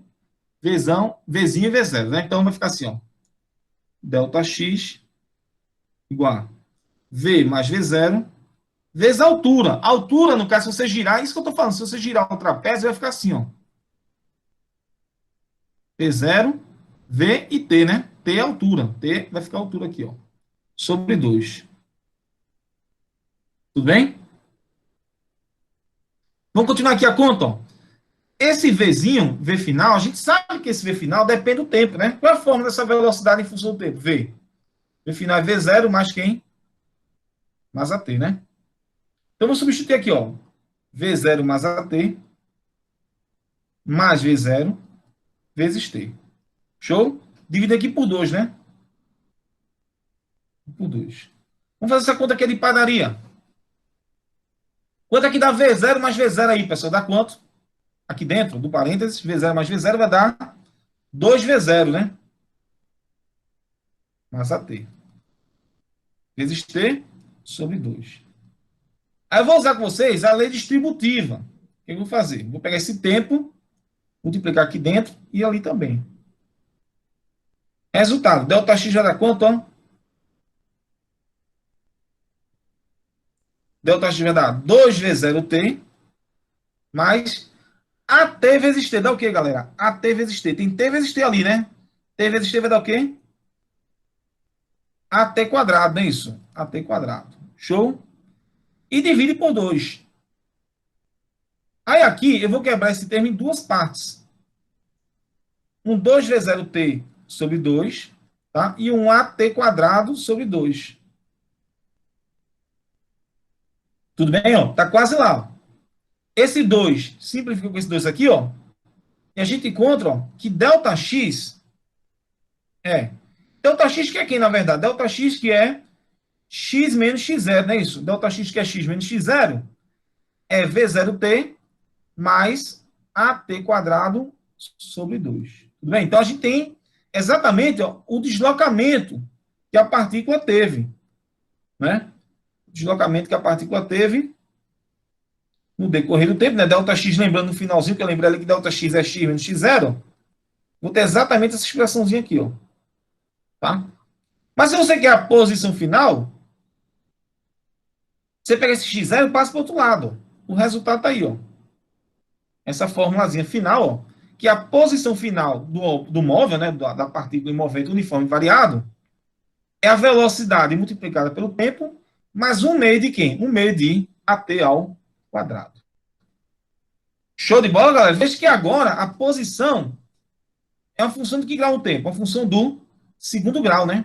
Vzinho e V0, né? Então, vai ficar assim, ó. Delta X igual a V mais V0 vezes a altura. A altura, no caso, se você girar, isso que eu estou falando, se você girar o trapézio, vai ficar assim, ó. T0, V e T, né? T é a altura. T vai ficar a altura aqui, ó. Sobre 2. Tudo bem? Vamos continuar aqui a conta, ó. Esse Vzinho, V final, a gente sabe que esse V final depende do tempo, né? Qual é a forma dessa velocidade em função do tempo? V. V final é V0 mais quem? Mais a T, né? Então, vou substituir aqui, ó. V0 mais a T mais V0 vezes T. Show? Dividir aqui por 2, né? Por 2. Vamos fazer essa conta aqui de padaria. Quanto é que dá V0 mais V0 aí, pessoal? Dá quanto? Aqui dentro do parênteses, V0 mais V0 vai dar 2V0, né? Mais a T. Vezes T sobre 2. Aí eu vou usar com vocês a lei distributiva. O que eu vou fazer? Vou pegar esse tempo, multiplicar aqui dentro e ali também. Resultado, ΔX já dá quanto? Ó? ΔX vai dar 2V0T mais AT vezes T. Dá o quê, galera? AT vezes T. Tem T vezes T ali, né? T vezes T vai dar o quê? AT quadrado, não é isso? AT quadrado. Show? E divide por 2. Aí aqui eu vou quebrar esse termo em duas partes. Um 2V0T sobre 2, tá? E um AT quadrado sobre 2. Tudo bem, ó? Tá quase lá, ó. Esse 2 simplifica com esse 2 aqui, ó. E a gente encontra, ó, que ΔX é... ΔX que é quem, na verdade? ΔX que é x menos x0, não é isso? ΔX que é x menos x0 é V0T mais AT quadrado sobre 2. Tudo bem? Então, a gente tem exatamente, ó, o deslocamento que a partícula teve. Né? O deslocamento que a partícula teve no decorrer do tempo. Né? ΔX, lembrando no finalzinho, que eu lembrei ali que ΔX é x menos x0. Vou ter exatamente essa expressãozinha aqui. Ó. Tá? Mas se você quer a posição final, você pega esse x0 e passa para o outro lado. O resultado está aí. Ó. Essa formulazinha final, ó, que a posição final do móvel, né, da partícula em movimento uniforme variado, é a velocidade multiplicada pelo tempo, mais um meio de quem? Um meio de AT ao quadrado. Show de bola, galera? Veja que agora a posição é uma função de que grau o tempo? Uma função do segundo grau, né?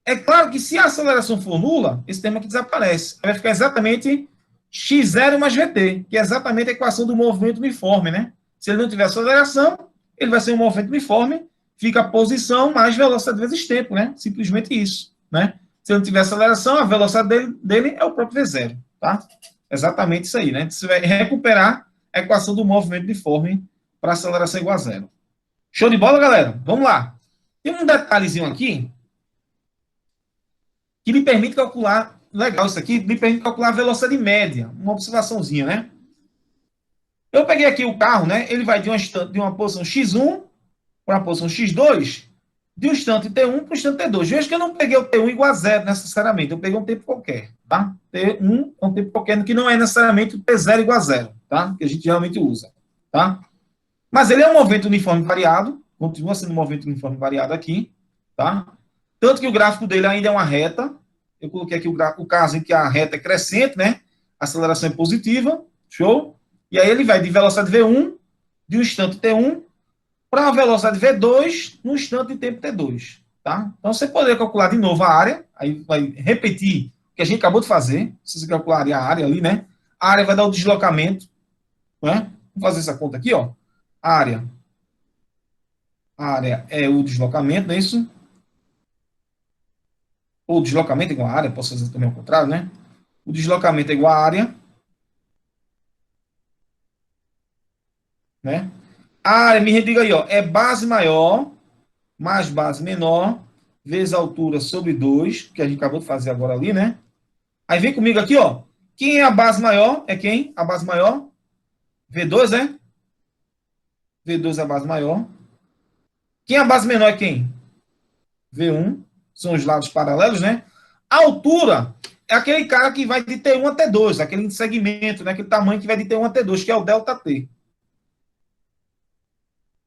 É claro que se a aceleração for nula, esse termo aqui desaparece. Vai ficar exatamente x0 mais vt, que é exatamente a equação do movimento uniforme, né? Se ele não tiver aceleração, ele vai ser um movimento uniforme, fica a posição mais velocidade vezes tempo, né? Simplesmente isso, né? Se ele não tiver aceleração, a velocidade dele é o próprio V0, tá? Exatamente isso aí, né? Você vai recuperar a equação do movimento uniforme para aceleração igual a zero. Show de bola, galera? Vamos lá. Tem um detalhezinho aqui que lhe permite calcular, legal isso aqui, lhe permite calcular a velocidade média, uma observaçãozinha, né? Eu peguei aqui o carro, né? Ele vai de uma posição x1 para a posição x2, de um instante T1 para o instante T2. Veja que eu não peguei o T1 igual a zero necessariamente, eu peguei um tempo qualquer, tá? T1 é um tempo qualquer, que não é necessariamente o T0 igual a zero, tá? Que a gente geralmente usa, tá? Mas ele é um movimento uniforme variado, continua sendo um movimento uniforme variado aqui, tá? Tanto que o gráfico dele ainda é uma reta. Eu coloquei aqui o caso em que a reta é crescente, né? A aceleração é positiva, show? E aí ele vai de velocidade V1, de um instante T1, para a velocidade V2, no instante de tempo T2, tá? Então, você poderia calcular de novo a área, aí vai repetir o que a gente acabou de fazer, se você calcular a área ali, né? A área vai dar o deslocamento, né? Vamos fazer essa conta aqui, ó. A área é o deslocamento, não é isso? ou deslocamento é igual a área, posso fazer também ao contrário, né? O deslocamento é igual a área, né? A área, me diga aí, ó, é base maior mais base menor vezes a altura sobre 2, que a gente acabou de fazer agora ali, né? Aí vem comigo aqui, ó. Quem é a base maior? É quem? A base maior? V2, é? V2 é a base maior. Quem é a base menor é quem? V1. São os lados paralelos, né? A altura é aquele cara que vai de T1 até T2, aquele segmento, né? Aquele tamanho que vai de T1 até T2, que é o ΔT.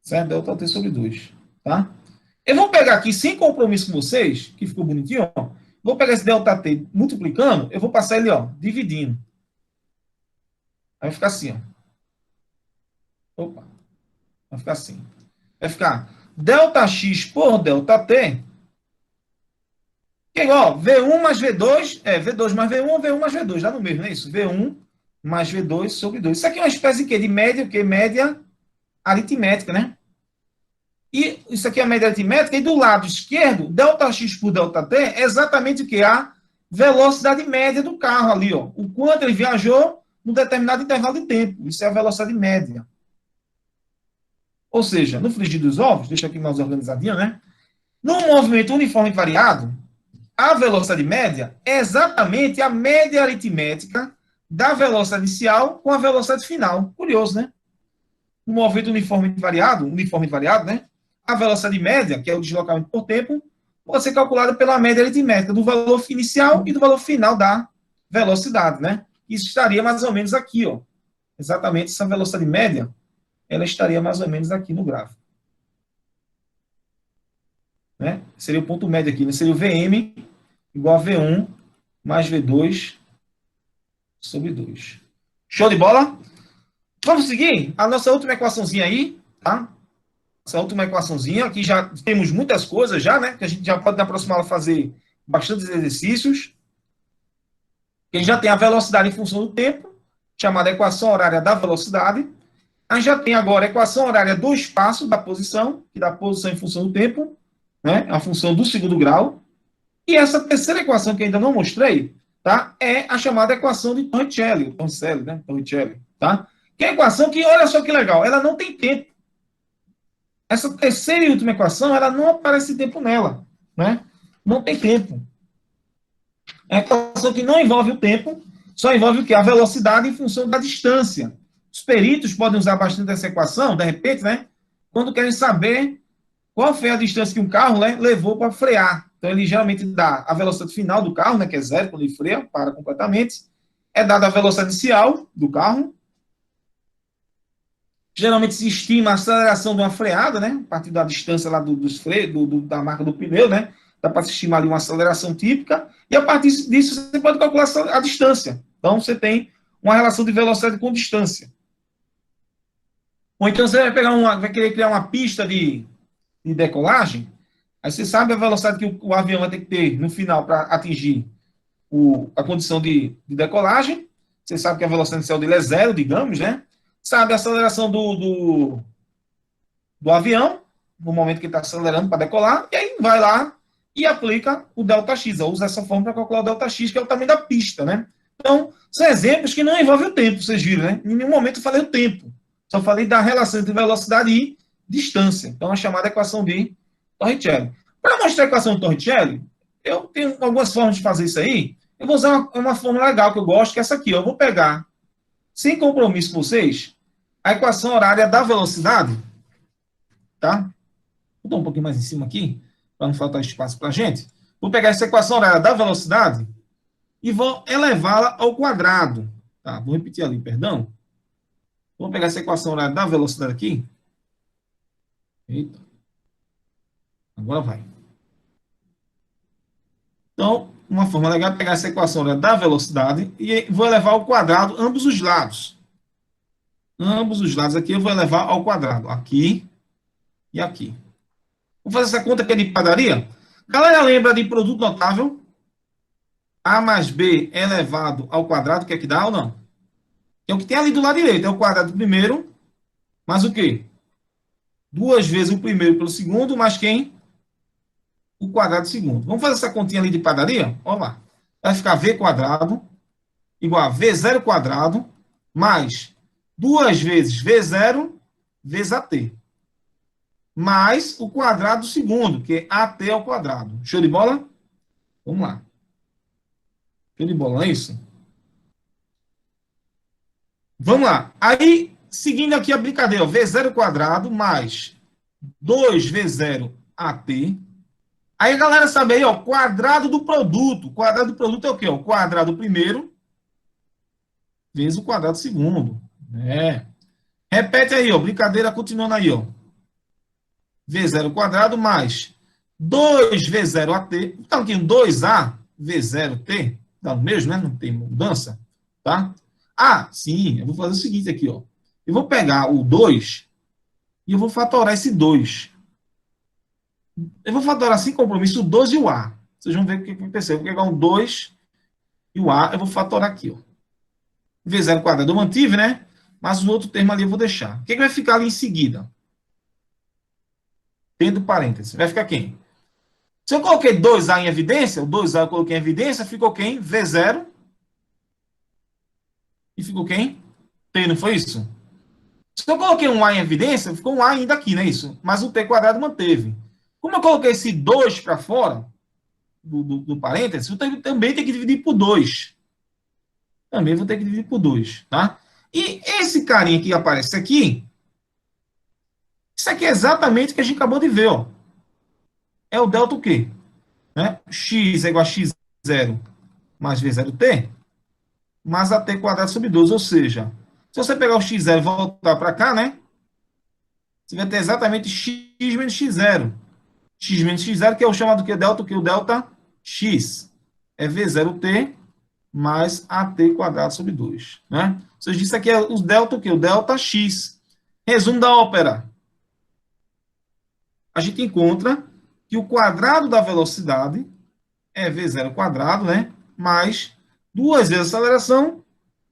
Certo? ΔT sobre 2. Tá? Eu vou pegar aqui, sem compromisso com vocês, que ficou bonitinho, ó. Vou pegar esse ΔT multiplicando, eu vou passar ele, ó, dividindo. Aí vai ficar assim, ó. Opa. Vai ficar assim. Vai ficar ΔX por ΔT, que é igual, V1 mais V2, V2 mais V1, V1 mais V2, dá no mesmo, não é isso? V1 mais V2 sobre 2. Isso aqui é uma espécie de quê? De média, o quê? Média aritmética, né? E isso aqui é a média aritmética, e do lado esquerdo, ΔX por ΔT é exatamente o que? A velocidade média do carro ali, ó. O quanto ele viajou num determinado intervalo de tempo. Isso é a velocidade média. Ou seja, no frigir dos ovos, deixa aqui mais organizadinho, né? Num movimento uniforme e variado, a velocidade média é exatamente a média aritmética da velocidade inicial com a velocidade final. Curioso, né? No movimento uniforme e variado, né? A velocidade média, que é o deslocamento por tempo, pode ser calculada pela média aritmética do valor inicial e do valor final da velocidade, né? Isso estaria mais ou menos aqui, ó. Exatamente essa velocidade média, ela estaria mais ou menos aqui no gráfico. Né? Seria o ponto médio aqui, né? Seria o VM igual a V1 mais V2 sobre 2. Show de bola? Vamos seguir? A nossa última equaçãozinha aí, tá? Essa última equaçãozinha, aqui já temos muitas coisas já, né? Que a gente já pode, na próxima aula, fazer bastantes exercícios. A gente já tem a velocidade em função do tempo, chamada equação horária da velocidade. A gente já tem agora a equação horária do espaço, da posição, que dá posição em função do tempo, né? A função do segundo grau. E essa terceira equação que eu ainda não mostrei, tá? É a chamada equação de Torricelli, né? Torricelli, tá? Que é a equação que, olha só que legal, ela não tem tempo. Essa terceira e última equação, ela não aparece tempo nela, né? Não tem tempo. É uma equação que não envolve o tempo, só envolve o quê? A velocidade em função da distância. Os peritos podem usar bastante essa equação, de repente, né? Quando querem saber qual foi a distância que um carro, né, levou para frear. Então, ele geralmente dá a velocidade final do carro, né, que é zero, quando ele freia, para completamente. É dada a velocidade inicial do carro. Geralmente se estima a aceleração de uma freada, né, a partir da distância lá dos freios, da marca do pneu, né, dá para se estimar ali uma aceleração típica, e a partir disso você pode calcular a distância. Então, você tem uma relação de velocidade com distância. Ou então você vai querer criar uma pista de decolagem, aí você sabe a velocidade que o avião vai ter que ter no final para atingir a condição de decolagem. Você sabe que a velocidade inicial dele é zero, digamos, né? Sabe a aceleração do avião, no momento que ele está acelerando para decolar, e aí vai lá e aplica o ΔX. Usa essa forma para calcular o ΔX, que é o tamanho da pista, né? Então, são exemplos que não envolvem o tempo, vocês viram, né? Em nenhum momento eu falei o tempo. Só falei da relação entre velocidade e distância. Então, a chamada equação de Torricelli. Para mostrar a equação de Torricelli, eu tenho algumas formas de fazer isso aí. Eu vou usar uma fórmula legal que eu gosto, que é essa aqui. Eu vou pegar, sem compromisso com vocês, a equação horária da velocidade. Tá? Vou dar um pouquinho mais em cima aqui, para não faltar espaço para a gente. Vou pegar essa equação horária da velocidade e vou elevá-la ao quadrado. Tá? Vou repetir ali, perdão. Vou pegar essa equação horária da velocidade aqui. Eita. Agora vai. Então, uma forma legal é pegar essa equação horária da velocidade e vou elevar ao quadrado ambos os lados. Ambos os lados aqui eu vou elevar ao quadrado. Aqui e aqui. Vou fazer essa conta aqui de padaria. Galera, lembra de produto notável? A mais B elevado ao quadrado, que é que dá ou não? É o que tem ali do lado direito. É o quadrado do primeiro, mais o quê? 2 vezes o primeiro pelo segundo, mais quem? o quadrado segundo. Vamos fazer essa continha ali de padaria? Olha lá. Vai ficar V quadrado igual a V0 quadrado mais 2 vezes V0 vezes AT. Mais o quadrado segundo, que é AT ao quadrado. Show de bola? Vamos lá. Show de bola, não é isso? Vamos lá. Aí, seguindo aqui a brincadeira, ó, V0 quadrado mais 2V0 AT. Aí a galera sabe aí, ó, quadrado do produto. O quadrado do produto é o quê? O quadrado primeiro vezes o quadrado segundo. Repete aí, ó, brincadeira continuando aí, ó. V0 quadrado mais 2V0AT. Então, aqui, 2A V0T. Dá o mesmo, né? Não tem mudança, tá? Ah, sim, eu vou fazer o seguinte aqui, ó. Eu vou pegar o 2 e eu vou fatorar esse 2. Eu vou fatorar sem compromisso o 2 e o A. Vocês vão ver o que aconteceu. Eu vou pegar um 2 e o A, eu vou fatorar aqui, ó. V0 quadrado eu mantive, né? Mas o outro termo ali eu vou deixar. O que vai ficar ali em seguida? Dentro do parênteses. Vai ficar quem? Se eu coloquei 2A em evidência, o 2A eu coloquei em evidência, ficou quem? V0. E ficou quem? T, não foi isso? Se eu coloquei um A em evidência, ficou um A ainda aqui, não é isso? Mas o T quadrado manteve. Como eu coloquei esse 2 para fora do parênteses, eu também tenho que dividir por 2. Também vou ter que dividir por 2, tá? E esse carinha que aparece aqui, isso aqui é exatamente o que a gente acabou de ver, ó. É o delta o quê? Né? X é igual a x0 mais v0t, mais a t quadrado sobre 2. Ou seja, se você pegar o x0 e voltar para cá, né? Você vai ter exatamente x menos x0. X menos x0, que é o chamado que delta, que o delta x. É v0t mais at quadrado sobre 2. Né? Ou seja, isso aqui é o delta, o que? O delta x. Resumo da ópera. A gente encontra que o quadrado da velocidade é v0 quadrado, né? Mais 2 vezes a aceleração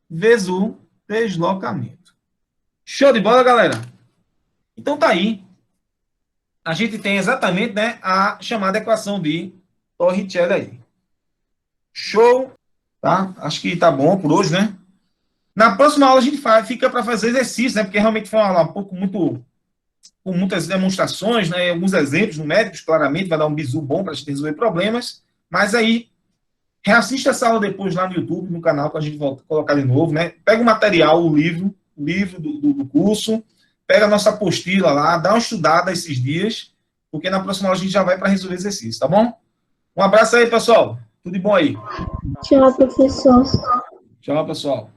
vezes o deslocamento. Show de bola, galera? Então tá aí. A gente tem exatamente, né, a chamada equação de Torricelli aí. Show? Tá? Acho que tá bom por hoje, né? Na próxima aula a gente fica para fazer exercício, né? Porque realmente foi uma aula um pouco com muitas demonstrações, né? Alguns exemplos numéricos, claramente, vai dar um bizu bom para a gente resolver problemas. Mas aí, reassista essa aula depois lá no YouTube, no canal, para a gente voltar, colocar de novo, né? Pega o material, o livro do curso, pega a nossa apostila lá, dá uma estudada esses dias, porque na próxima aula a gente já vai para resolver exercício, tá bom? Um abraço aí, pessoal. Tudo de bom aí. Tchau, professor. Tchau, pessoal.